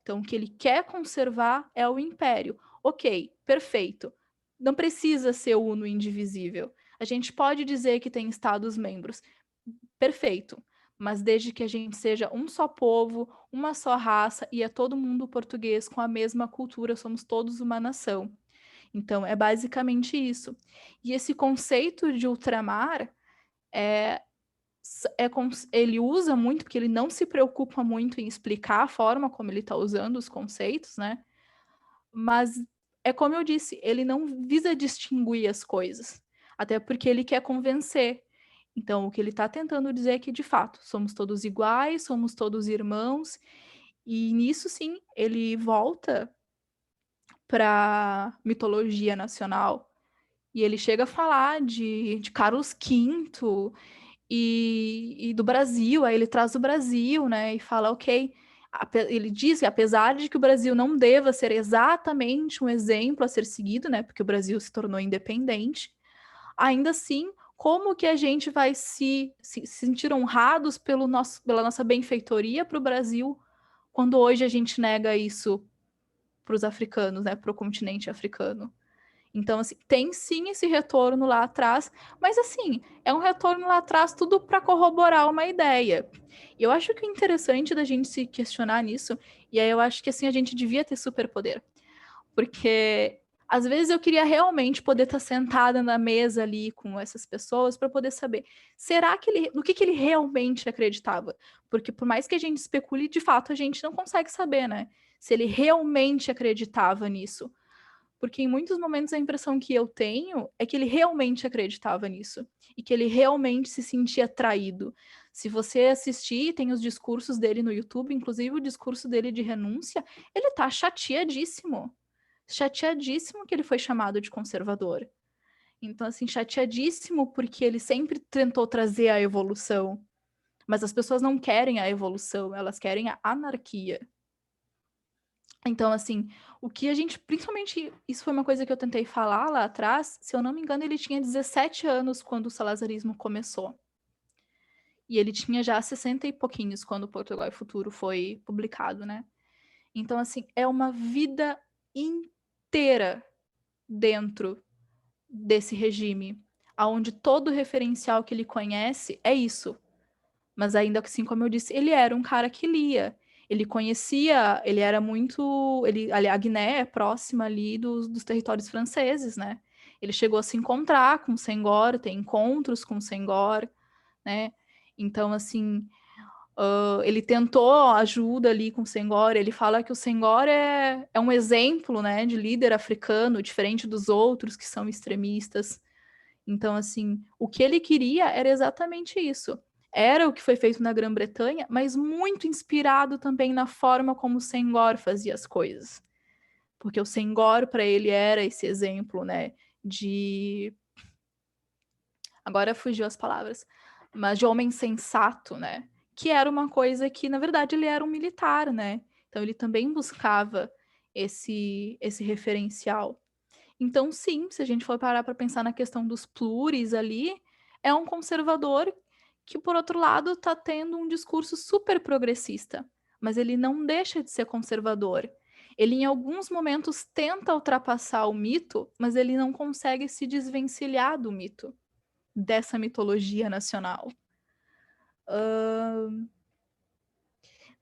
B: Então, o que ele quer conservar é o império. Ok, perfeito. Não precisa ser uno e indivisível. A gente pode dizer que tem Estados-membros. Perfeito. Mas desde que a gente seja um só povo, uma só raça e é todo mundo português com a mesma cultura, somos todos uma nação. Então, é basicamente isso. E esse conceito de ultramar ele usa muito, porque ele não se preocupa muito em explicar a forma como ele está usando os conceitos, né? Mas é como eu disse, ele não visa distinguir as coisas, até porque ele quer convencer. Então, o que ele está tentando dizer é que, de fato, somos todos iguais, somos todos irmãos, e nisso, sim, ele volta para mitologia nacional, e ele chega a falar de Carlos V e do Brasil, aí ele traz o Brasil, né, e fala, ok, ele diz que apesar de que o Brasil não deva ser exatamente um exemplo a ser seguido, né, porque o Brasil se tornou independente, ainda assim, como que a gente vai se sentir honrados pela nossa benfeitoria para o Brasil, quando hoje a gente nega isso para os africanos, né, para o continente africano? Então, assim, tem sim esse retorno lá atrás, mas assim, é um retorno lá atrás tudo para corroborar uma ideia. E eu acho que o interessante da gente se questionar nisso, e aí eu acho que assim, a gente devia ter superpoder. Porque às vezes eu queria realmente poder estar sentada na mesa ali com essas pessoas para poder saber, será que no que ele realmente acreditava? Porque por mais que a gente especule, de fato a gente não consegue saber, né? Se ele realmente acreditava nisso. Porque em muitos momentos a impressão que eu tenho é que ele realmente acreditava nisso. E que ele realmente se sentia traído. Se você assistir, tem os discursos dele no YouTube, inclusive o discurso dele de renúncia, ele tá chateadíssimo. Chateadíssimo que ele foi chamado de conservador. Então, assim, chateadíssimo porque ele sempre tentou trazer a evolução. Mas as pessoas não querem a evolução, elas querem a anarquia. Então, assim, o que a gente, principalmente, isso foi uma coisa que eu tentei falar lá atrás, se eu não me engano, ele tinha 17 anos quando o salazarismo começou. E ele tinha já 60 e pouquinhos quando Portugal e Futuro foi publicado, né? Então, assim, é uma vida inteira dentro desse regime, aonde todo referencial que ele conhece é isso. Mas ainda assim, como eu disse, ele era um cara que lia. Ele conhecia, ele era muito... a Guiné é próxima ali dos territórios franceses, né? Ele chegou a se encontrar com Senghor, tem encontros com Senghor, né? Então, assim, ele tentou ajuda ali com o Senghor, ele fala que o Senghor é um exemplo, né, de líder africano, diferente dos outros que são extremistas. Então, assim, o que ele queria era exatamente isso. era o que foi feito na Grã-Bretanha, mas muito inspirado também na forma como o Senghor fazia as coisas. Porque o Senghor, para ele, era esse exemplo, né, de... Agora fugiu as palavras, mas de homem sensato, né, que era uma coisa que, na verdade, ele era um militar, né, então ele também buscava esse referencial. Então, sim, se a gente for parar para pensar na questão dos pluris ali, é um conservador que, por outro lado, está tendo um discurso super progressista, mas ele não deixa de ser conservador. Ele, em alguns momentos, tenta ultrapassar o mito, mas ele não consegue se desvencilhar do mito, dessa mitologia nacional.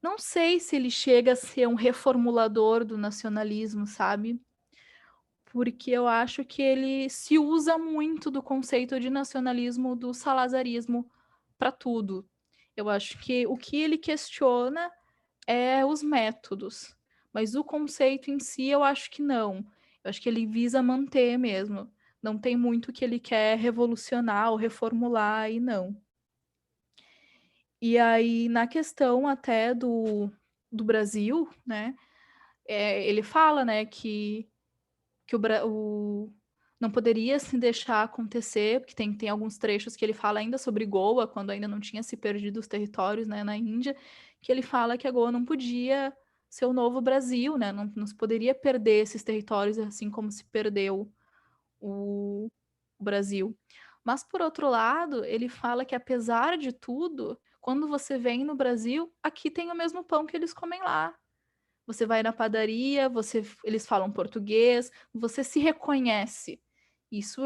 B: Não sei se ele chega a ser um reformulador do nacionalismo, sabe? Porque eu acho que ele se usa muito do conceito de nacionalismo do salazarismo para tudo. Eu acho que o que ele questiona é os métodos, mas o conceito em si eu acho que não. Eu acho que ele visa manter mesmo. Não tem muito que ele quer revolucionar ou reformular e não. E aí, na questão até do Brasil, né, ele fala, né, que não poderia se deixar acontecer, porque tem alguns trechos que ele fala ainda sobre Goa, quando ainda não tinha se perdido os territórios, né, na Índia, que ele fala que a Goa não podia ser o novo Brasil, né, não se poderia perder esses territórios assim como se perdeu o Brasil. Mas, por outro lado, ele fala que, apesar de tudo, quando você vem no Brasil, aqui tem o mesmo pão que eles comem lá. Você vai na padaria, eles falam português, você se reconhece. Isso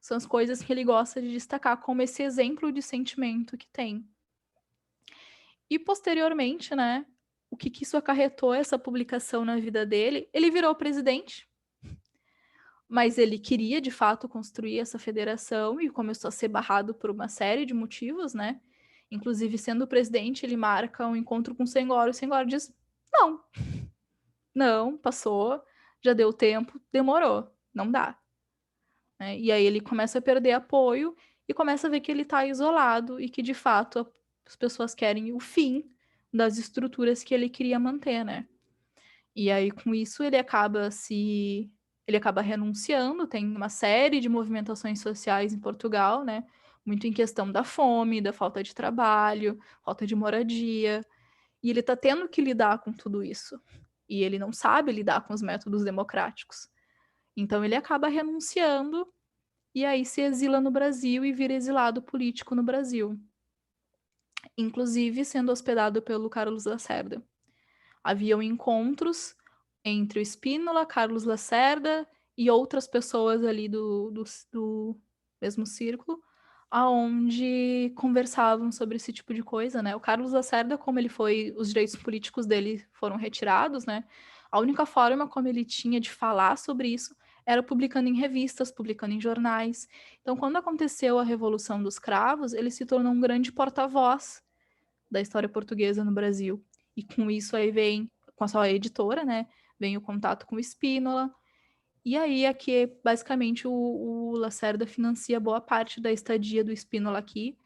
B: são as coisas que ele gosta de destacar como esse exemplo de sentimento que tem. E posteriormente, né, o que isso acarretou, essa publicação na vida dele? Ele virou presidente, mas ele queria de fato construir essa federação e começou a ser barrado por uma série de motivos, né? Inclusive, sendo presidente, ele marca um encontro com o Senghor, e o Senghor diz: não, não, passou, já deu tempo, demorou, não dá. Né? E aí ele começa a perder apoio e começa a ver que ele está isolado e que, de fato, as pessoas querem o fim das estruturas que ele queria manter, né? E aí, com isso, ele acaba renunciando, tem uma série de movimentações sociais em Portugal, né? Muito em questão da fome, da falta de trabalho, falta de moradia. E ele está tendo que lidar com tudo isso. E ele não sabe lidar com os métodos democráticos. Então ele acaba renunciando e aí se exila no Brasil e vira exilado político no Brasil. Inclusive sendo hospedado pelo Carlos Lacerda. Haviam encontros entre o Spínola, Carlos Lacerda e outras pessoas ali do mesmo círculo, aonde conversavam sobre esse tipo de coisa, né? O Carlos Lacerda, como os direitos políticos dele foram retirados, né? A única forma como ele tinha de falar sobre isso era publicando em revistas, publicando em jornais. Então, quando aconteceu a Revolução dos Cravos, ele se tornou um grande porta-voz da história portuguesa no Brasil. E com isso aí vem, com a sua editora, né? Vem o contato com o Spínola. E aí aqui, basicamente, o Lacerda financia boa parte da estadia do Spínola aqui.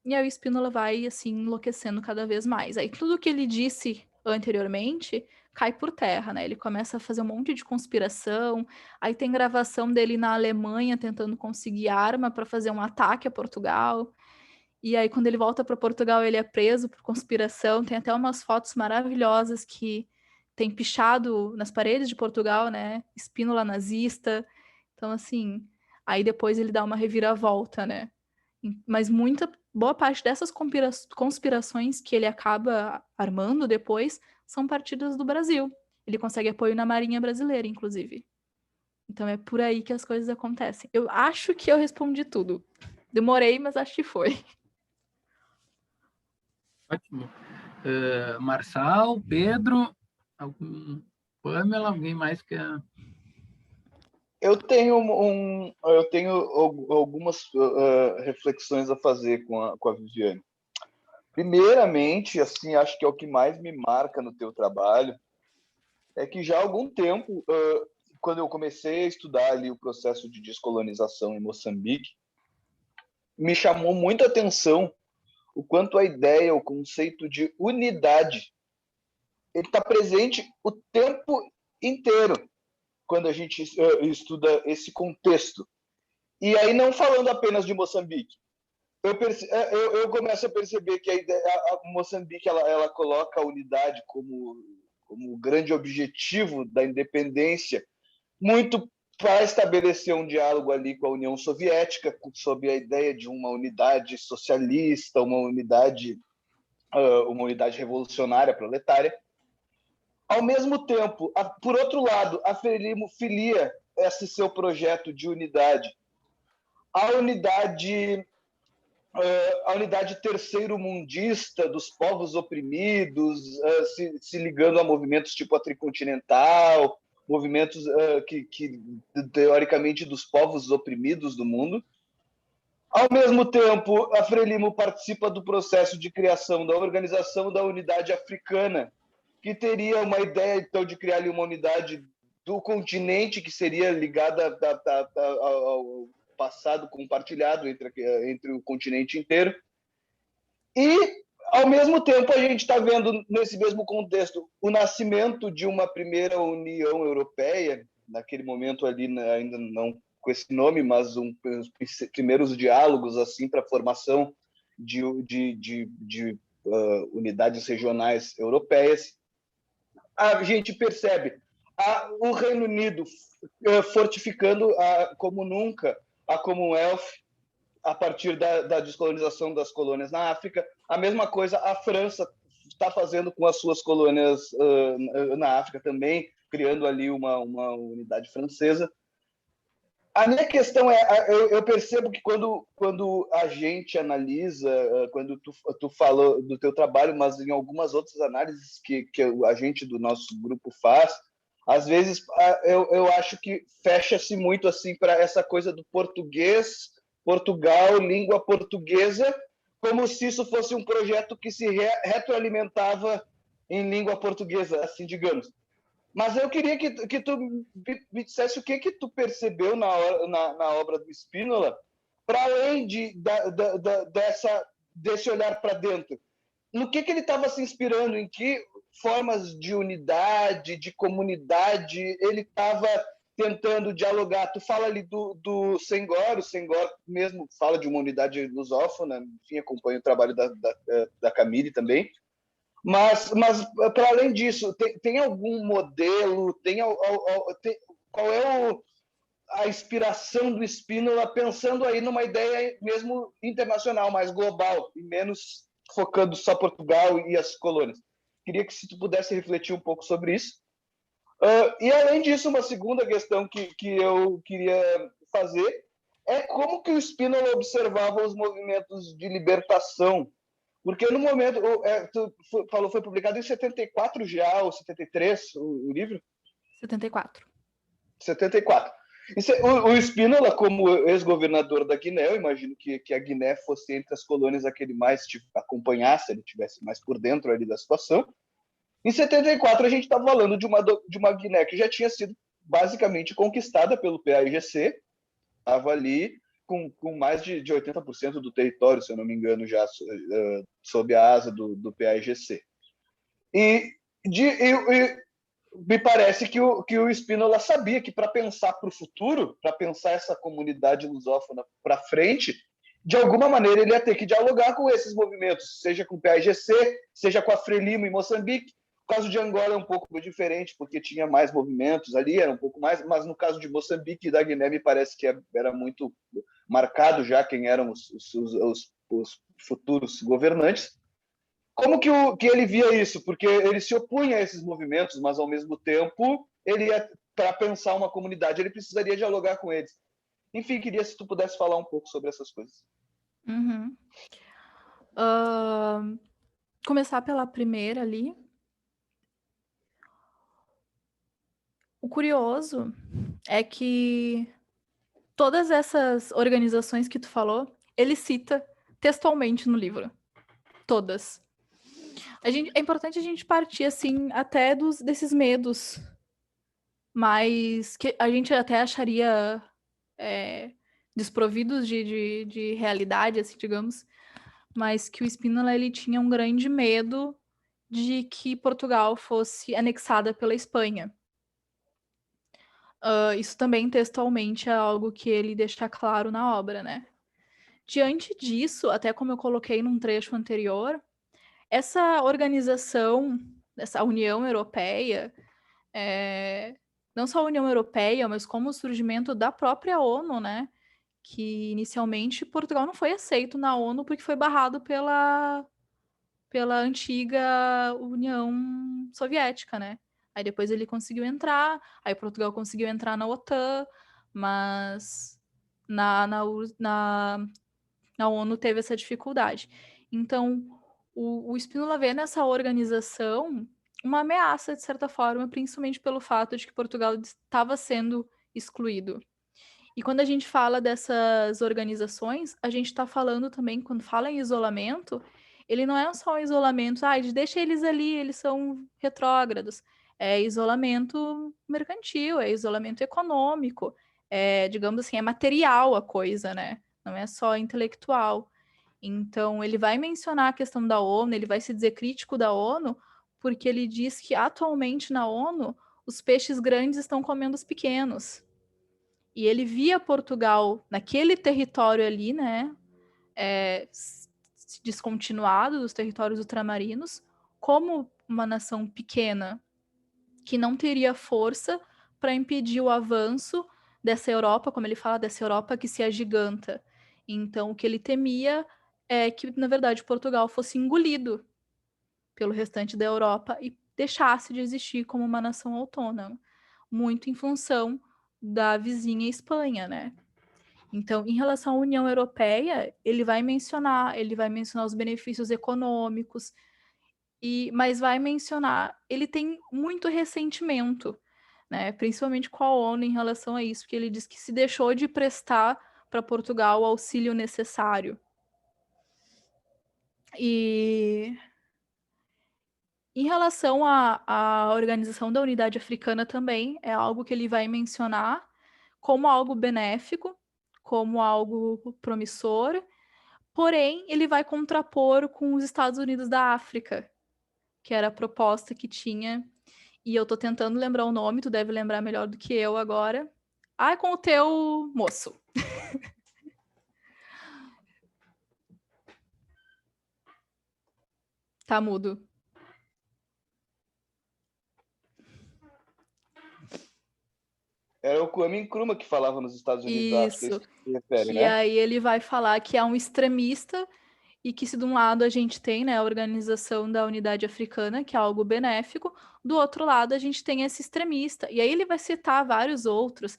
B: E aí o Spínola vai, assim, enlouquecendo cada vez mais. Aí tudo que ele disse anteriormente cai por terra, né? Ele começa a fazer um monte de conspiração. Aí tem gravação dele na Alemanha tentando conseguir arma para fazer um ataque a Portugal. E aí, quando ele volta para Portugal, ele é preso por conspiração. Tem até umas fotos maravilhosas que tem pichado nas paredes de Portugal, né? Spínola nazista. Então, assim, aí depois ele dá uma reviravolta, né? Mas boa parte dessas conspirações que ele acaba armando depois são partidas do Brasil. Ele consegue apoio na Marinha Brasileira, inclusive. Então é por aí que as coisas acontecem. Eu acho que eu respondi tudo. Demorei, mas acho que foi.
A: Ótimo. Marçal, Pedro, Pamela, alguém mais quer?
D: Eu tenho algumas reflexões a fazer com a Viviane. Primeiramente, assim, acho que é o que mais me marca no teu trabalho é que já há algum tempo, quando eu comecei a estudar ali o processo de descolonização em Moçambique, me chamou muita atenção o quanto a ideia, o conceito de unidade, ele está presente o tempo inteiro quando a gente estuda esse contexto. E aí, não falando apenas de Moçambique, eu começo a perceber que a Moçambique ela coloca a unidade como grande objetivo da independência, muito para estabelecer um diálogo ali com a União Soviética, sob a ideia de uma unidade socialista, uma unidade revolucionária, proletária. Ao mesmo tempo, por outro lado, a Frelimo filia esse seu projeto de unidade à unidade terceiro-mundista dos povos oprimidos, se ligando a movimentos tipo a Tricontinental, movimentos que teoricamente dos povos oprimidos do mundo. Ao mesmo tempo, a Frelimo participa do processo de criação da Organização da Unidade Africana, que teria uma ideia então de criar ali uma unidade do continente que seria ligada ao passado compartilhado entre o continente inteiro. E, ao mesmo tempo, a gente está vendo, nesse mesmo contexto, o nascimento de uma primeira União Europeia, naquele momento ali, ainda não com esse nome, mas os primeiros diálogos assim, para a formação de unidades regionais europeias. A gente percebe o Reino Unido fortificando como nunca a Commonwealth a partir da descolonização das colônias na África. A mesma coisa a França está fazendo com as suas colônias na África também, criando ali uma unidade francesa. A minha questão eu percebo que quando a gente analisa, quando tu falou do teu trabalho, mas em algumas outras análises que a gente do nosso grupo faz, às vezes eu acho que fecha-se muito assim para essa coisa do português, Portugal, língua portuguesa, como se isso fosse um projeto que se retroalimentava em língua portuguesa, assim, digamos. Mas eu queria que tu me dissesse o que tu percebeu na obra do Spínola, para além desse olhar para dentro. No que ele estava se inspirando, em que formas de unidade, de comunidade ele estava tentando dialogar. Tu fala ali do Senghor, o Senghor mesmo fala de uma unidade lusófona, enfim, acompanha o trabalho da Camille também. Mas para além disso, tem algum modelo, qual é a inspiração do Spínola pensando aí numa ideia mesmo internacional, mais global, e menos focando só Portugal e as colônias? Queria que se tu pudesse refletir um pouco sobre isso. E além disso, uma segunda questão que eu queria fazer é como que o Spínola observava os movimentos de libertação. Porque no momento, tu falou, foi publicado em 74 já, ou 73, o livro?
B: 74.
D: 74. O Spínola, como ex-governador da Guiné, eu imagino que a Guiné fosse entre as colônias a que ele mais acompanhasse, ele estivesse mais por dentro ali da situação. Em 74, a gente está falando de uma Guiné que já tinha sido basicamente conquistada pelo PAIGC, estava ali com mais de 80% do território, se eu não me engano, já sob a asa do PAIGC. E me parece que o Spínola sabia que para pensar para o futuro, para pensar essa comunidade lusófona para frente, de alguma maneira ele ia ter que dialogar com esses movimentos, seja com o PAIGC, seja com a Frelimo em Moçambique. O caso de Angola é um pouco diferente, porque tinha mais movimentos ali, era um pouco mais, mas no caso de Moçambique e da Guiné, me parece que era muito marcado já quem eram os futuros governantes. Como que ele via isso? Porque ele se opunha a esses movimentos, mas, ao mesmo tempo, para pensar uma comunidade, ele precisaria dialogar com eles. Enfim, queria se tu pudesse falar um pouco sobre essas coisas.
B: Uhum. Começar pela primeira ali. O curioso é que todas essas organizações que tu falou, ele cita textualmente no livro. Todas. É importante a gente partir, assim, até desses medos, mas que a gente até acharia desprovidos de realidade, assim, digamos. mas que o Spínola ele tinha um grande medo de que Portugal fosse anexada pela Espanha. Isso também textualmente é algo que ele deixa claro na obra, né? Diante disso, até como eu coloquei num trecho anterior, essa organização, essa União Europeia, não só a União Europeia, mas como o surgimento da própria ONU, né? Que inicialmente Portugal não foi aceito na ONU porque foi barrado pela antiga União Soviética, né? Aí depois ele conseguiu entrar, aí Portugal conseguiu entrar na OTAN, mas na ONU teve essa dificuldade. Então, o Spínola vê nessa organização uma ameaça, de certa forma, principalmente pelo fato de que Portugal estava sendo excluído. E quando a gente fala dessas organizações, a gente está falando também, quando fala em isolamento, ele não é só um isolamento, deixa eles ali, eles são retrógrados. É isolamento mercantil, é isolamento econômico, digamos assim, é material a coisa, né? Não é só intelectual. Então, ele vai mencionar a questão da ONU, ele vai se dizer crítico da ONU, porque ele diz que atualmente na ONU os peixes grandes estão comendo os pequenos. E ele via Portugal naquele território ali, né, descontinuado dos territórios ultramarinos, como uma nação pequena que não teria força para impedir o avanço dessa Europa, como ele fala, dessa Europa que se agiganta. Então, o que ele temia é que, na verdade, Portugal fosse engolido pelo restante da Europa e deixasse de existir como uma nação autônoma, muito em função da vizinha Espanha, né? Então, em relação à União Europeia, ele vai mencionar os benefícios econômicos, mas vai mencionar, ele tem muito ressentimento, né? Principalmente com a ONU em relação a isso, porque ele diz que se deixou de prestar para Portugal o auxílio necessário. E em relação à Organização da Unidade Africana também, é algo que ele vai mencionar como algo benéfico, como algo promissor, porém, ele vai contrapor com os Estados Unidos da África, que era a proposta que tinha, e eu tô tentando lembrar o nome, tu deve lembrar melhor do que eu agora. É com o teu moço. Tá mudo.
D: Era o Kwame Nkrumah que falava nos Estados Unidos, acho que é isso que se refere,
B: que
D: né?
B: aí ele vai falar que é um extremista e que se de um lado a gente tem, né, a Organização da Unidade Africana, que é algo benéfico, do outro lado a gente tem esse extremista. E aí ele vai citar vários outros,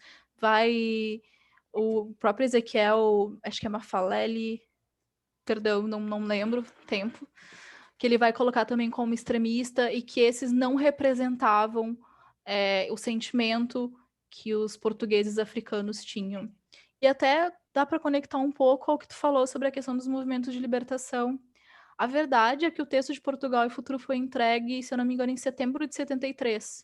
B: o próprio Ezequiel, acho que é Mafaleli, perdão, não lembro o tempo, que ele vai colocar também como extremista e que esses não representavam o sentimento que os portugueses africanos tinham. E até dá para conectar um pouco ao que tu falou sobre a questão dos movimentos de libertação. A verdade é que o texto de Portugal e Futuro foi entregue, se eu não me engano, em setembro de 73.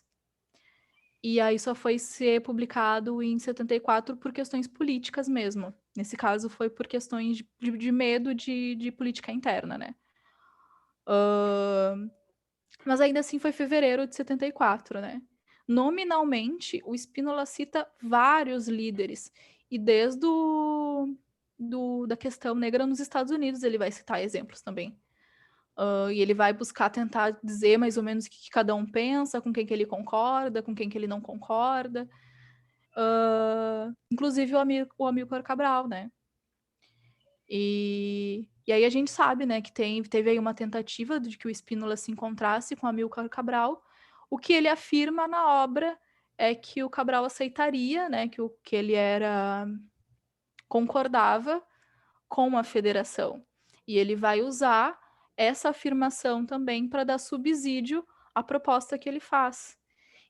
B: E aí só foi ser publicado em 74 por questões políticas mesmo. Nesse caso, foi por questões de medo de política interna, né? Mas ainda assim foi fevereiro de 74, né? Nominalmente, o Spínola cita vários líderes. E desde da questão negra nos Estados Unidos, ele vai citar exemplos também. E ele vai buscar tentar dizer mais ou menos o que cada um pensa, com quem que ele concorda, com quem que ele não concorda. Inclusive o Amílcar Cabral, né? E aí a gente sabe, né, que teve aí uma tentativa de que o Spínola se encontrasse com Amílcar Cabral. O que ele afirma na obra é que o Cabral aceitaria, né, que ele concordava com a federação. E ele vai usar essa afirmação também para dar subsídio à proposta que ele faz.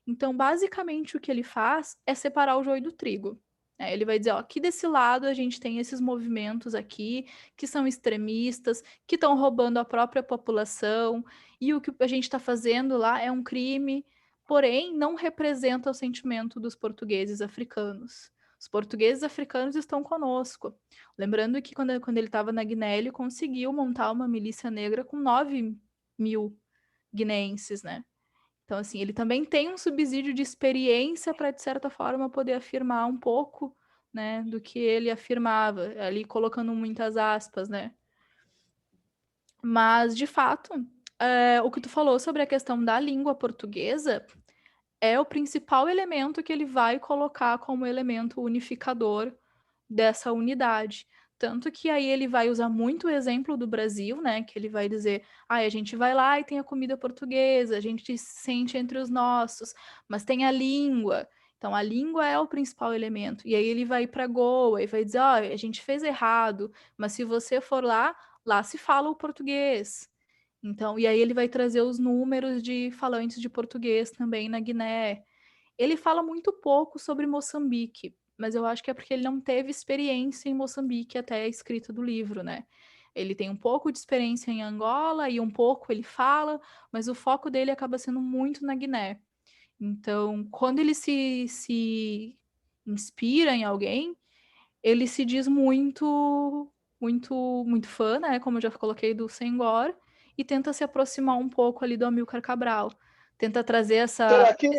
B: Então, basicamente, o que ele faz é separar o joio do trigo. Ele vai dizer, ó, aqui desse lado a gente tem esses movimentos aqui que são extremistas, que estão roubando a própria população, e o que a gente está fazendo lá é um crime, porém não representa o sentimento dos portugueses africanos. Os portugueses africanos estão conosco. Lembrando que quando ele estava na Guiné, ele conseguiu montar uma milícia negra com 9.000 guineenses, né? Então, assim, ele também tem um subsídio de experiência para, de certa forma, poder afirmar um pouco, né, do que ele afirmava, ali colocando muitas aspas, né? Mas, de fato, o que tu falou sobre a questão da língua portuguesa é o principal elemento que ele vai colocar como elemento unificador dessa unidade. Tanto que aí ele vai usar muito o exemplo do Brasil, né? Que ele vai dizer, a gente vai lá e tem a comida portuguesa, a gente se sente entre os nossos, mas tem a língua. Então, a língua é o principal elemento. E aí ele vai para Goa e vai dizer, a gente fez errado, mas se você for lá, lá se fala o português. Então, e aí ele vai trazer os números de falantes de português também na Guiné. Ele fala muito pouco sobre Moçambique, mas eu acho que é porque ele não teve experiência em Moçambique até a escrita do livro, né? Ele tem um pouco de experiência em Angola e um pouco ele fala, mas o foco dele acaba sendo muito na Guiné. Então, quando ele se inspira em alguém, ele se diz muito fã, né? Como eu já coloquei do Senghor, e tenta se aproximar um pouco ali do Amílcar Cabral. Tenta trazer
D: Será que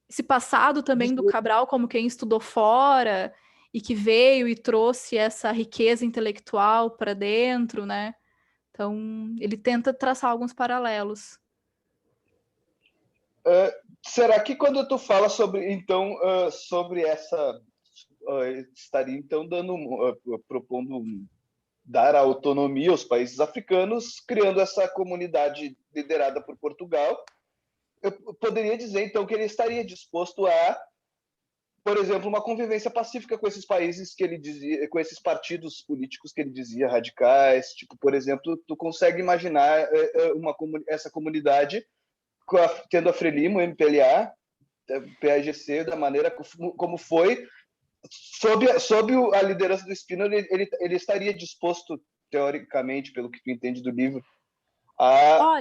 B: esse passado também do Cabral como quem estudou fora e que veio e trouxe essa riqueza intelectual para dentro, né? Então, ele tenta traçar alguns paralelos.
D: será que quando tu fala sobre então sobre essa estaria então dando propondo dar autonomia aos países africanos, criando essa comunidade liderada por Portugal? Eu poderia dizer então que ele estaria disposto a, por exemplo, uma convivência pacífica com esses países que ele dizia, com esses partidos políticos que ele dizia radicais, tipo, por exemplo, tu consegue imaginar essa comunidade tendo a Frelimo, o MPLA, PAIGC, da maneira como foi, sob a liderança do Spínola, ele estaria disposto, teoricamente, pelo que tu entende do livro, a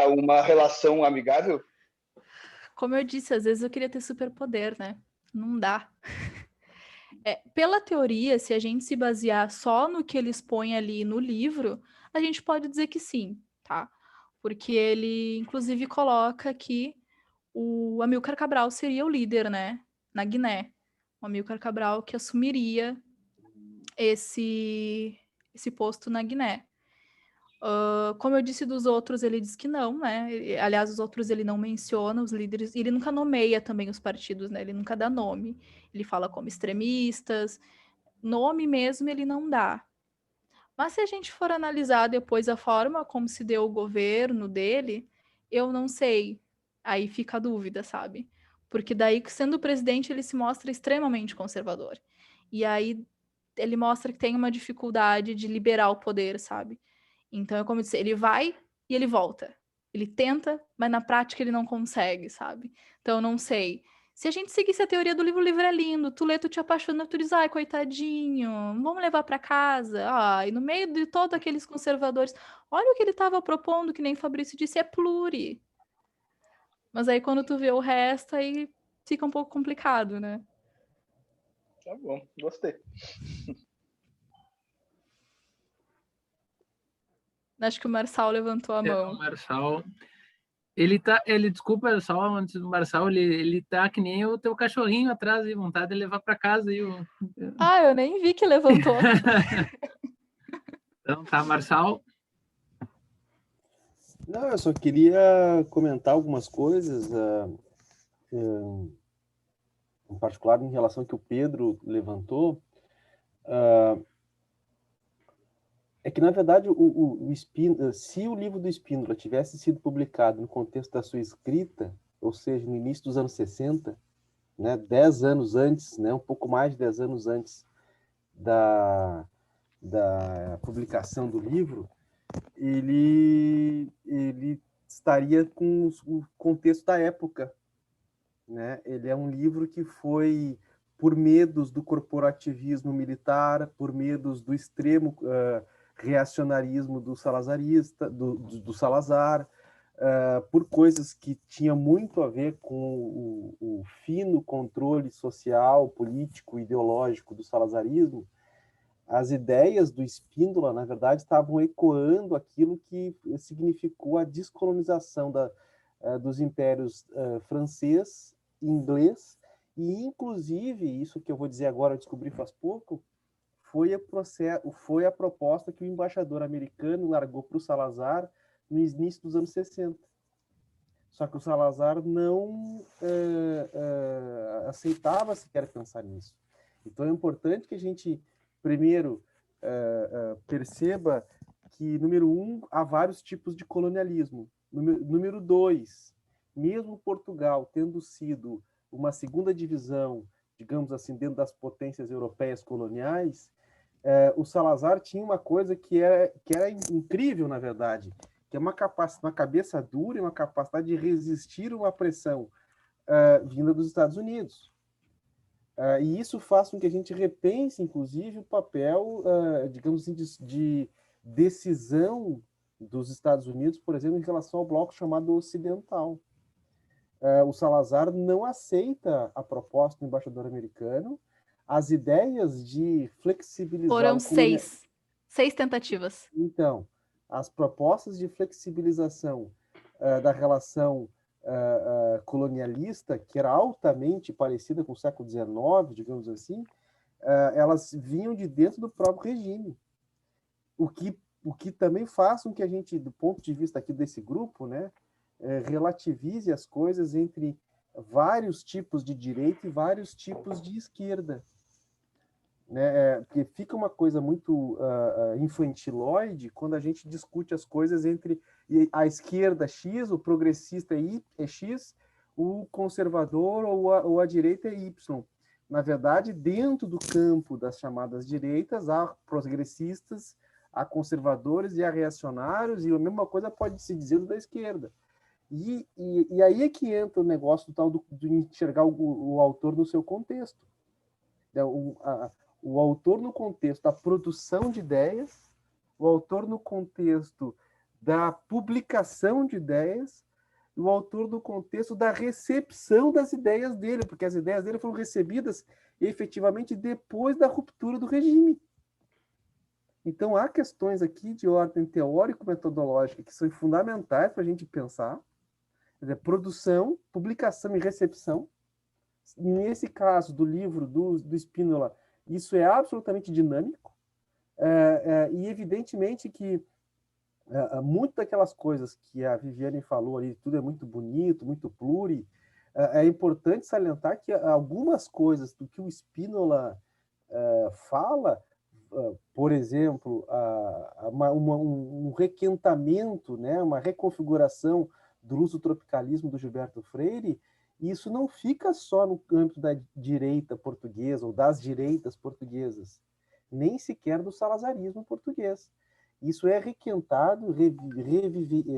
D: uma relação amigável?
B: Como eu disse, às vezes eu queria ter superpoder, né? Não dá. Pela teoria, se a gente se basear só no que ele expõe ali no livro, a gente pode dizer que sim, tá? Porque ele, inclusive, coloca que o Amílcar Cabral seria o líder, né? Na Guiné. O Amílcar Cabral que assumiria esse posto na Guiné. Como eu disse dos outros, ele diz que não, né? Aliás, os outros ele não menciona, os líderes, ele nunca nomeia também os partidos, né? Ele nunca dá nome. Ele fala como extremistas, nome mesmo ele não dá. Mas se a gente for analisar depois a forma como se deu o governo dele, eu não sei. Aí fica a dúvida, sabe? Porque daí, sendo presidente, ele se mostra extremamente conservador. E aí ele mostra que tem uma dificuldade de liberar o poder, sabe? Então, é como eu disse, ele vai e ele volta. Ele tenta, mas na prática ele não consegue, sabe? Então, eu não sei. Se a gente seguisse a teoria do livro, o livro é lindo. Tu lê, tu te apaixona, tu diz, ai, coitadinho, vamos levar para casa. E no meio de todos aqueles conservadores, olha o que ele estava propondo, que nem o Fabrício disse, é pluri. Mas aí quando tu vê o resto, aí fica um pouco complicado, né?
D: Tá bom, gostei.
B: Acho que o Marçal levantou a mão.
A: O Marçal, desculpa, só antes do Marçal, ele tá que nem o teu cachorrinho atrás, e vontade de levar para casa. Eu
B: nem vi que levantou.
C: Então tá, Marçal. Não, eu só queria comentar algumas coisas, em particular em relação ao que o Pedro levantou. É que, na verdade, se o livro do Spínola tivesse sido publicado no contexto da sua escrita, ou seja, no início dos anos 60, né, 10 anos antes, né, um pouco mais de 10 anos antes da publicação do livro, ele estaria com o contexto da época, né? Ele é um livro que foi, por medos do corporativismo militar, por medos do extremo reacionarismo do salazarista, do Salazar, por coisas que tinham muito a ver com o fino controle social, político, ideológico do salazarismo, as ideias do Spínola, na verdade, estavam ecoando aquilo que significou a descolonização dos impérios francês, inglês, e, inclusive, isso que eu vou dizer agora, eu descobri faz pouco, foi a proposta que o embaixador americano largou para o Salazar no início dos anos 60. Só que o Salazar não aceitava sequer pensar nisso. Então é importante que a gente, primeiro, perceba que, número um, há vários tipos de colonialismo. Número dois, mesmo Portugal tendo sido uma segunda divisão, digamos assim, dentro das potências europeias coloniais, o Salazar tinha uma coisa que era incrível, na verdade, que é uma cabeça dura e uma capacidade de resistir a uma pressão vinda dos Estados Unidos. E isso faz com que a gente repense, inclusive, o papel, digamos assim, de decisão dos Estados Unidos, por exemplo, em relação ao bloco chamado ocidental. O Salazar não aceita a proposta do embaixador americano, as ideias de flexibilizar...
B: Foram 6 tentativas.
C: Então, as propostas de flexibilização da relação colonialista, que era altamente parecida com o século XIX, digamos assim, elas vinham de dentro do próprio regime. O que também faz com que a gente, do ponto de vista aqui desse grupo, né, relativize as coisas entre vários tipos de direita e vários tipos de esquerda. Né? Porque fica uma coisa muito infantiloide quando a gente discute as coisas entre a esquerda X, o progressista é X, o conservador ou a direita é Y. Na verdade, dentro do campo das chamadas direitas, há progressistas, há conservadores e há reacionários, e a mesma coisa pode se dizer da esquerda. E aí é que entra o negócio de enxergar o autor no seu contexto. O autor no contexto da produção de ideias, o autor no contexto da publicação de ideias, e o autor no contexto da recepção das ideias dele, porque as ideias dele foram recebidas efetivamente depois da ruptura do regime. Então, há questões aqui de ordem teórico-metodológica que são fundamentais para a gente pensar. Quer dizer, produção, publicação e recepção. Nesse caso do livro do Spínola, isso é absolutamente dinâmico. E, evidentemente, que muito daquelas coisas que a Viviane falou ali, tudo é muito bonito, muito pluri, é importante salientar que algumas coisas do que o Spínola fala, por exemplo, um requentamento, né, uma reconfiguração do luso-tropicalismo do Gilberto Freire, isso não fica só no âmbito da direita portuguesa ou das direitas portuguesas, nem sequer do salazarismo português. Isso é requentado,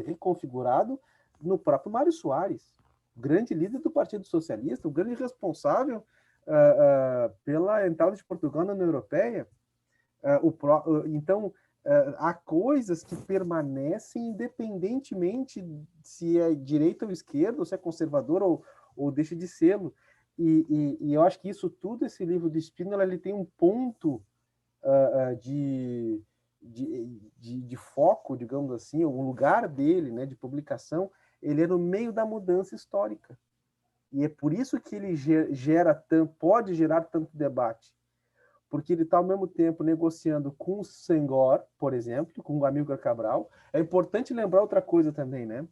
C: reconfigurado no próprio Mário Soares, o grande líder do Partido Socialista, o grande responsável pela entrada de Portugal na União Europeia. Então, há coisas que permanecem independentemente se é direita ou esquerda, ou se é conservador ou deixa de ser. E eu acho que isso tudo, esse livro do Spínola, ele tem um ponto de foco, digamos assim, o lugar dele, né, de publicação, ele é no meio da mudança histórica. E é por isso que ele pode gerar tanto debate. Porque ele está, ao mesmo tempo, negociando com o Senghor, por exemplo, com o Amílcar Cabral. É importante lembrar outra coisa também, né?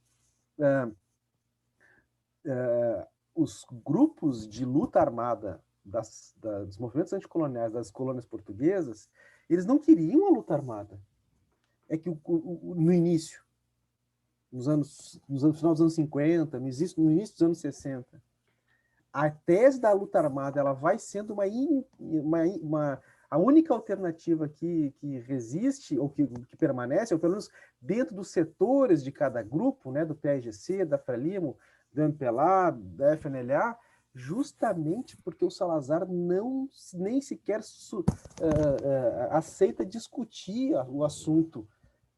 C: Os grupos de luta armada dos movimentos anticoloniais das colônias portuguesas, eles não queriam a luta armada. É que no início, no final dos anos 50, no início dos anos 60, a tese da luta armada ela vai sendo a única alternativa que resiste, ou que permanece, ou pelo menos dentro dos setores de cada grupo, né, do PAIGC, da Frelimo, do MPLA, da FNLA, justamente porque o Salazar nem sequer aceita discutir o assunto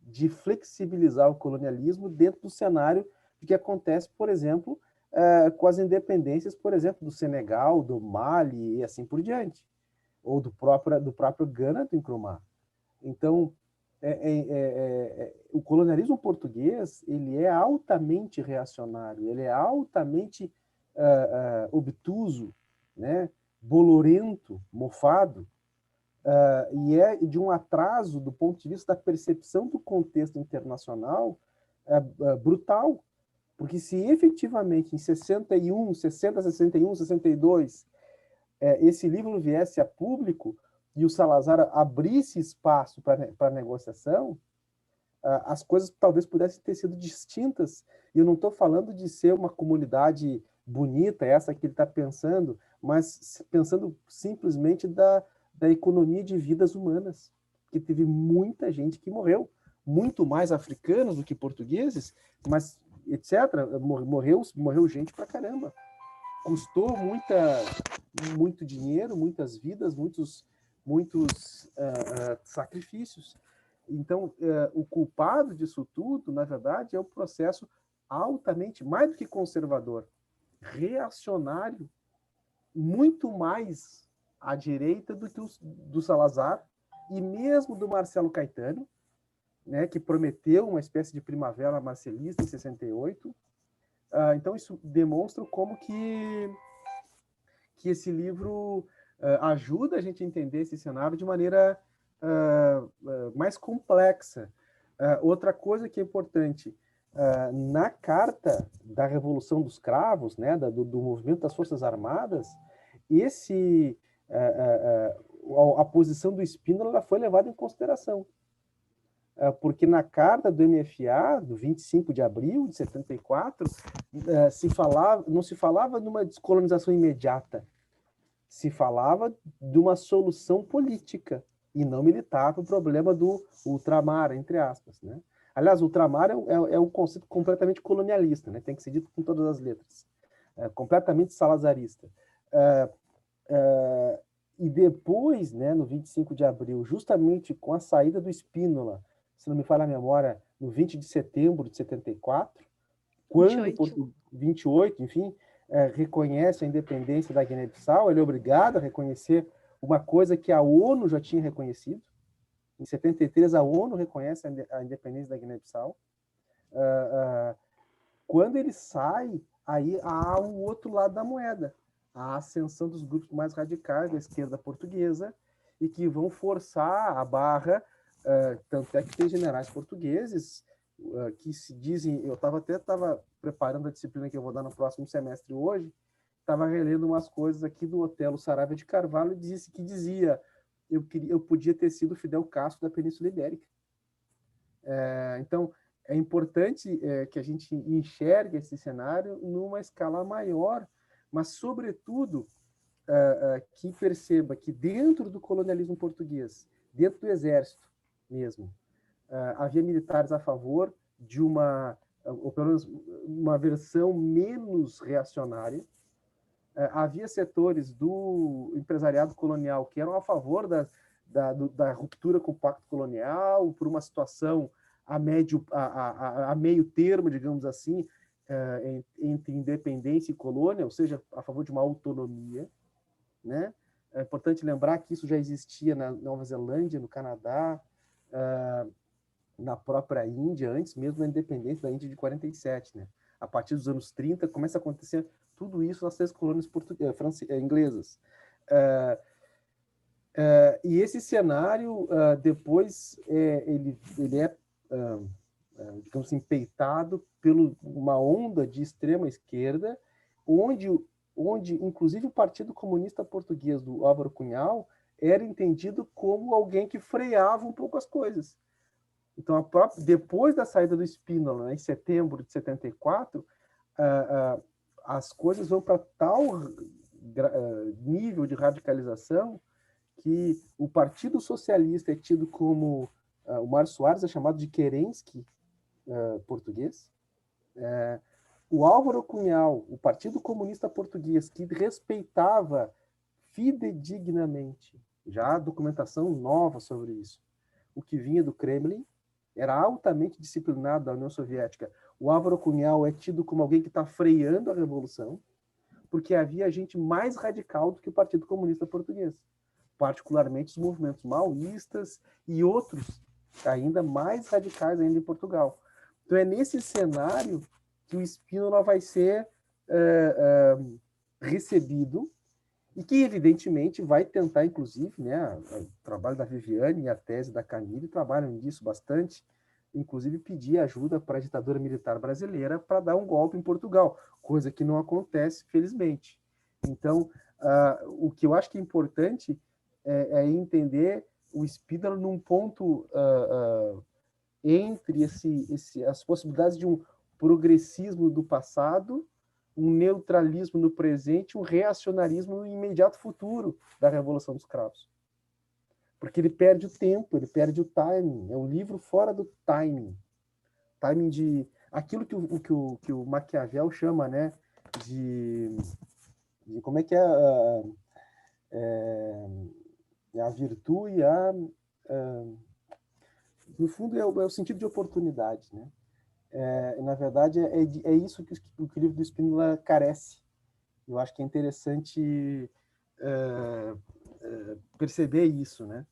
C: de flexibilizar o colonialismo dentro do cenário do que acontece, por exemplo, com as independências, por exemplo, do Senegal, do Mali e assim por diante, ou do próprio Ghana, do Nkrumah. Então, o colonialismo português ele é altamente reacionário, ele é altamente obtuso, né? Bolorento, mofado, e é de um atraso do ponto de vista da percepção do contexto internacional brutal, porque se efetivamente em 61, 60, 61, 62 esse livro viesse a público e o Salazar abrisse espaço para negociação, as coisas talvez pudessem ter sido distintas. E eu não estou falando de ser uma comunidade bonita, essa que ele está pensando, mas pensando simplesmente da economia de vidas humanas, que teve muita gente que morreu, muito mais africanos do que portugueses, mas etc. Morreu gente pra caramba. Custou muito dinheiro, muitas vidas, muitos sacrifícios. Então, o culpado disso tudo, na verdade, é um processo altamente, mais do que conservador, reacionário, muito mais à direita do que do Salazar e mesmo do Marcelo Caetano, né, que prometeu uma espécie de primavera marcelista em 68. Então, isso demonstra como que esse livro ajuda a gente a entender esse cenário de maneira mais complexa. Outra coisa que é importante, na Carta da Revolução dos Cravos, né, do movimento das Forças Armadas, a posição do Spínola foi levada em consideração. Porque na carta do MFA, do 25 de abril de 74, não se falava de uma descolonização imediata, se falava de uma solução política e não militar para o problema do ultramar, entre aspas, né? Aliás, ultramar é um conceito completamente colonialista, né? Tem que ser dito com todas as letras, completamente salazarista. E depois, né, no 25 de abril, justamente com a saída do Spínola, se não me falha a memória, no 20 de setembro de 74, quando 28, enfim, reconhece a independência da Guiné-Bissau, ele é obrigado a reconhecer uma coisa que a ONU já tinha reconhecido. Em 73, a ONU reconhece a independência da Guiné-Bissau. Quando ele sai, aí há o outro lado da moeda, a ascensão dos grupos mais radicais da esquerda portuguesa e que vão forçar a barra. Tanto é que tem generais portugueses que se dizem... Eu estava preparando a disciplina que eu vou dar no próximo semestre hoje, estava relendo umas coisas aqui do Otelo Saravia de Carvalho, que dizia eu podia ter sido Fidel Castro da Península Ibérica. Então, é importante que a gente enxergue esse cenário numa escala maior, mas, sobretudo, que perceba que dentro do colonialismo português, dentro do exército mesmo, havia militares a favor de ou pelo menos uma versão menos reacionária. Havia setores do empresariado colonial que eram a favor da ruptura com o pacto colonial, por uma situação a meio termo, digamos assim, entre independência e colônia, ou seja, a favor de uma autonomia, né? É importante lembrar que isso já existia na Nova Zelândia, no Canadá, na própria Índia, antes mesmo da independência da Índia de 47, né? A partir dos anos 30, começa a acontecer tudo isso nas 3 colônias inglesas. E esse cenário, depois, ele é, digamos assim, peitado por uma onda de extrema esquerda, onde inclusive o Partido Comunista Português do Álvaro Cunhal era entendido como alguém que freava um pouco as coisas. Então, depois da saída do Spínola, né, em setembro de 74, as coisas vão para tal nível de radicalização que o Partido Socialista é tido como... o Mário Soares é chamado de Kerensky português. O Álvaro Cunhal, o Partido Comunista Português, que respeitava fidedignamente, já há documentação nova sobre isso, o que vinha do Kremlin, era altamente disciplinado da União Soviética. O Álvaro Cunhal é tido como alguém que está freando a revolução, porque havia gente mais radical do que o Partido Comunista Português, particularmente os movimentos maoístas e outros ainda mais radicais ainda em Portugal. Então é nesse cenário que o Spínola vai ser recebido e que, evidentemente, vai tentar, inclusive, né, o trabalho da Viviane e a tese da Camille trabalham nisso bastante, inclusive pedir ajuda para a ditadura militar brasileira para dar um golpe em Portugal, coisa que não acontece, felizmente. Então, o que eu acho que é importante é entender o Spínola num ponto entre as possibilidades de um progressismo do passado, um neutralismo no presente, um reacionarismo no imediato futuro da Revolução dos Cravos. Porque ele perde o tempo, ele perde o timing. É um livro fora do timing. Timing de... aquilo que o Maquiavel chama, né, de como é que é a virtude, no fundo, é o sentido de oportunidade, né? Na verdade, é isso que o livro do Spínola carece. Eu acho que é interessante perceber isso, né?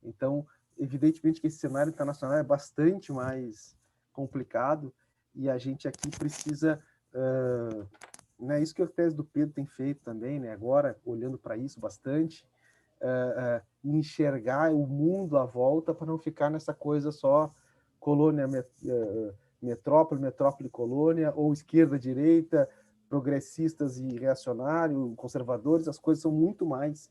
C: Então, evidentemente que esse cenário internacional é bastante mais complicado e a gente aqui precisa, né, isso que a tese do Pedro tem feito também, né, agora, olhando para isso bastante, enxergar o mundo à volta para não ficar nessa coisa só colônia, metrópole, metrópole, colônia, ou esquerda-direita, progressistas e reacionários, conservadores, as coisas são muito mais.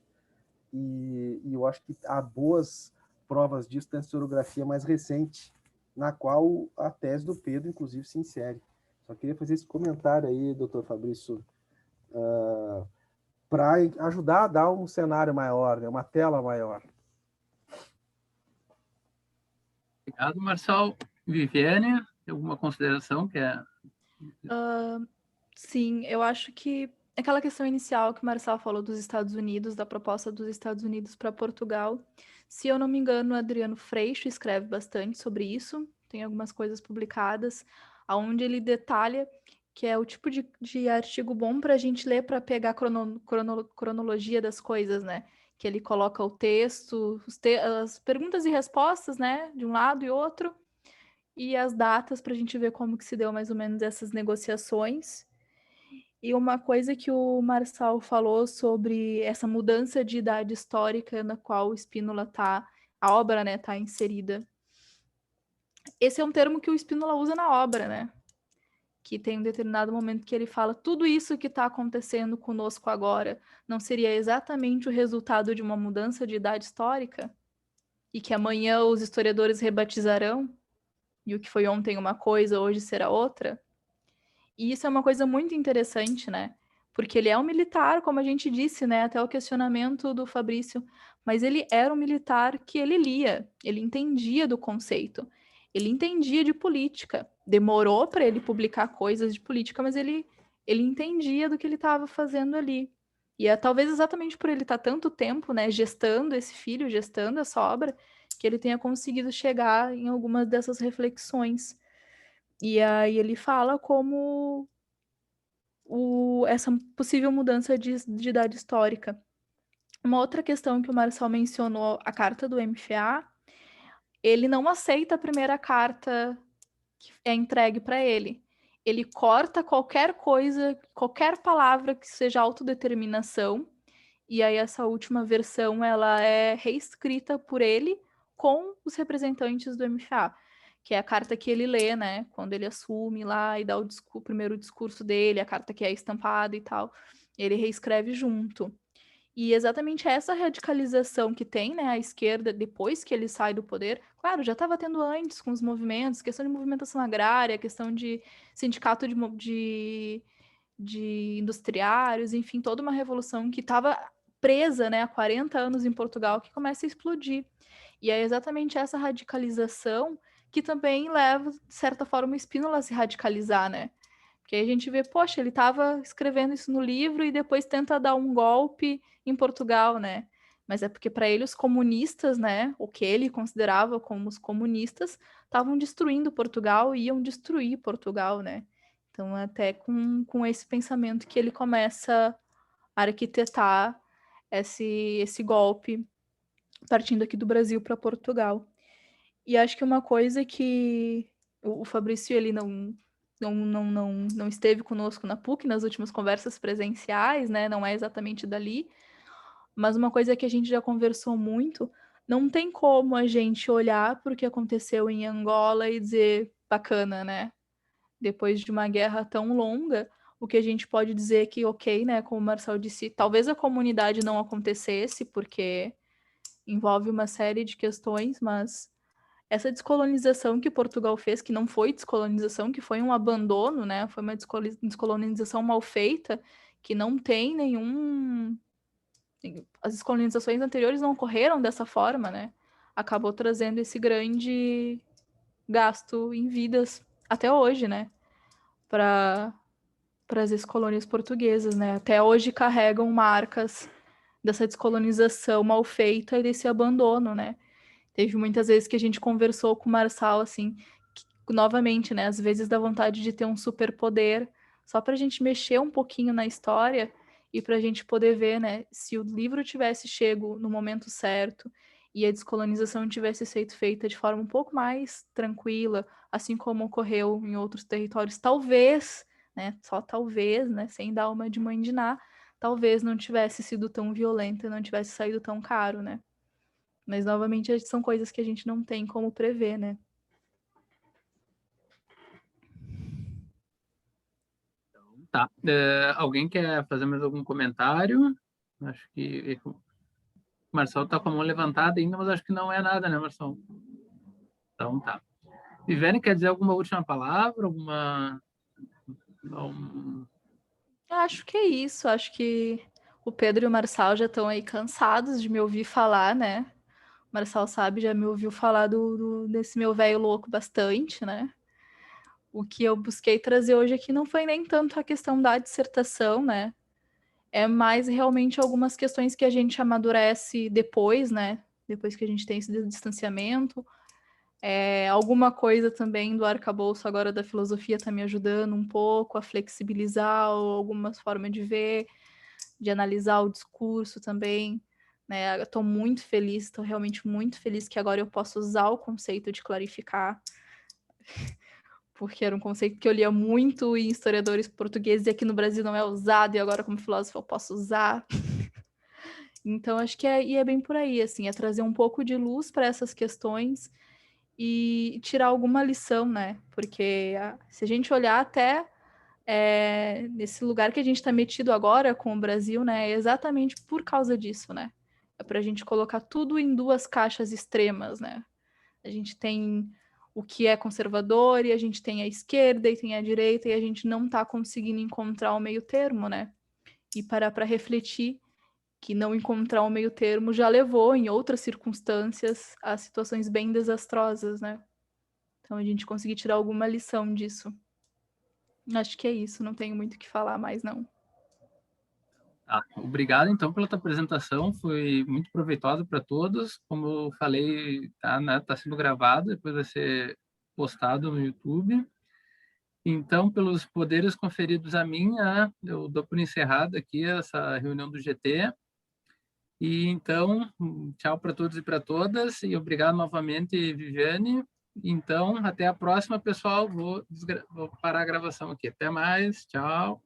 C: E eu acho que há boas provas disso na historiografia mais recente, na qual a tese do Pedro, inclusive, se insere. Só queria fazer esse comentário aí, doutor Fabrício, para ajudar a dar um cenário maior, né, uma tela maior.
A: Obrigado, Marçal. Viviane, alguma consideração que é...
B: Sim, eu acho que aquela questão inicial que o Marçal falou dos Estados Unidos, da proposta dos Estados Unidos para Portugal, se eu não me engano, o Adriano Freixo escreve bastante sobre isso, tem algumas coisas publicadas, onde ele detalha que é o tipo de artigo bom para a gente ler para pegar a cronologia das coisas, né? Que ele coloca o texto, as perguntas e respostas, né? De um lado e outro, e as datas para a gente ver como que se deu mais ou menos essas negociações. E uma coisa que o Marçal falou sobre essa mudança de idade histórica na qual o Spínola tá, a obra, né, tá inserida. Esse é um termo que o Spínola usa na obra, né? Que tem um determinado momento que ele fala tudo isso que está acontecendo conosco agora não seria exatamente o resultado de uma mudança de idade histórica? E que amanhã os historiadores rebatizarão? E o que foi ontem uma coisa, hoje será outra? E isso é uma coisa muito interessante, né? Porque ele é um militar, como a gente disse, né? Até o questionamento do Fabrício. Mas ele era um militar que ele lia, ele entendia do conceito, ele entendia de política. Demorou para ele publicar coisas de política, mas ele entendia do que ele estava fazendo ali. E é talvez exatamente por ele estar tanto tempo, né, gestando esse filho, gestando essa obra, que ele tenha conseguido chegar em algumas dessas reflexões. E aí ele fala como essa possível mudança de idade histórica. Uma outra questão que o Marçal mencionou, a carta do MFA, ele não aceita a primeira carta que é entregue para ele. Ele corta qualquer coisa, qualquer palavra que seja autodeterminação, e aí essa última versão ela é reescrita por ele com os representantes do MFA, que é a carta que ele lê, né, quando ele assume lá e dá o primeiro discurso dele, a carta que é estampada e tal, ele reescreve junto. E exatamente essa radicalização que tem, né, a esquerda, depois que ele sai do poder, claro, já estava tendo antes com os movimentos, questão de movimentação agrária, questão de sindicato de industriários, enfim, toda uma revolução que estava presa, né, há 40 anos em Portugal, que começa a explodir. E é exatamente essa radicalização que também leva, de certa forma, o Spínola a se radicalizar, né? Porque a gente vê, poxa, ele estava escrevendo isso no livro e depois tenta dar um golpe em Portugal, né? mas é porque para ele os comunistas, né, o que ele considerava como os comunistas, estavam destruindo Portugal e iam destruir Portugal, né? Então, até com esse pensamento que ele começa a arquitetar esse golpe, partindo aqui do Brasil para Portugal. E acho que uma coisa que o Fabrício, ele não esteve conosco na PUC nas últimas conversas presenciais, né? Não é exatamente dali, mas uma coisa que a gente já conversou muito, não tem como a gente olhar para o que aconteceu em Angola e dizer bacana, né? Depois de uma guerra tão longa, o que a gente pode dizer é que, ok, né? Como o Marcel disse, talvez a comunidade não acontecesse, porque envolve uma série de questões, mas essa descolonização que Portugal fez, que não foi descolonização, que foi um abandono, né? Foi uma descolonização mal feita, que não tem nenhum. As descolonizações anteriores não ocorreram dessa forma, né? Acabou trazendo esse grande gasto em vidas até hoje, né? Para as ex-colônias portuguesas, né? Até hoje carregam marcas dessa descolonização mal feita e desse abandono, né? Teve muitas vezes que a gente conversou com o Marçal, assim, que, novamente, né? Às vezes dá vontade de ter um superpoder só para a gente mexer um pouquinho na história e para a gente poder ver, né? Se o livro tivesse chego no momento certo e a descolonização tivesse sido feita de forma um pouco mais tranquila, assim como ocorreu em outros territórios, talvez, né? Só talvez, né? Sem dar uma de mãe de Ná, talvez não tivesse sido tão violenta, não tivesse saído tão caro, né? Mas, novamente, são coisas que a gente não tem como prever, né?
A: Tá. Alguém quer fazer mais algum comentário? Acho que o Marcelo está com a mão levantada ainda, mas acho que não é nada, né, Marcelo? Então, tá. Viviane, quer dizer alguma última palavra?
B: Acho que é isso. Acho que o Pedro e o Marçal já estão aí cansados de me ouvir falar, né? O Marçal sabe, já me ouviu falar desse meu velho louco bastante, né? O que eu busquei trazer hoje aqui não foi nem tanto a questão da dissertação, né? É mais realmente algumas questões que a gente amadurece depois, né? Depois que a gente tem esse distanciamento. Alguma coisa também do arcabouço agora da filosofia está me ajudando um pouco a flexibilizar algumas formas de ver, de analisar o discurso também. Né? Eu estou muito feliz, estou realmente muito feliz que agora eu posso usar o conceito de clarificar, porque era um conceito que eu lia muito em historiadores portugueses e aqui no Brasil não é usado, e agora como filósofo eu posso usar. Então acho que é bem por aí, assim, é trazer um pouco de luz para essas questões e tirar alguma lição, né? Porque se a gente olhar até nesse lugar que a gente está metido agora com o Brasil, né? É exatamente por causa disso, né? É para a gente colocar tudo em duas caixas extremas, né? A gente tem o que é conservador e a gente tem a esquerda e tem a direita e a gente não está conseguindo encontrar o meio termo, né? E parar para refletir que não encontrar o meio termo já levou, em outras circunstâncias, a situações bem desastrosas, né? Então, a gente conseguir tirar alguma lição disso. Acho que é isso, não tenho muito o que falar mais, não.
A: Obrigado, então, pela tua apresentação, foi muito proveitosa para todos. Como eu falei, tá sendo gravado, depois vai ser postado no YouTube. Então, pelos poderes conferidos a mim, eu dou por encerrada aqui essa reunião do GT. E então, tchau para todos e para todas, e obrigado novamente, Viviane. Então, até a próxima, pessoal. Vou parar a gravação aqui. Até mais, tchau.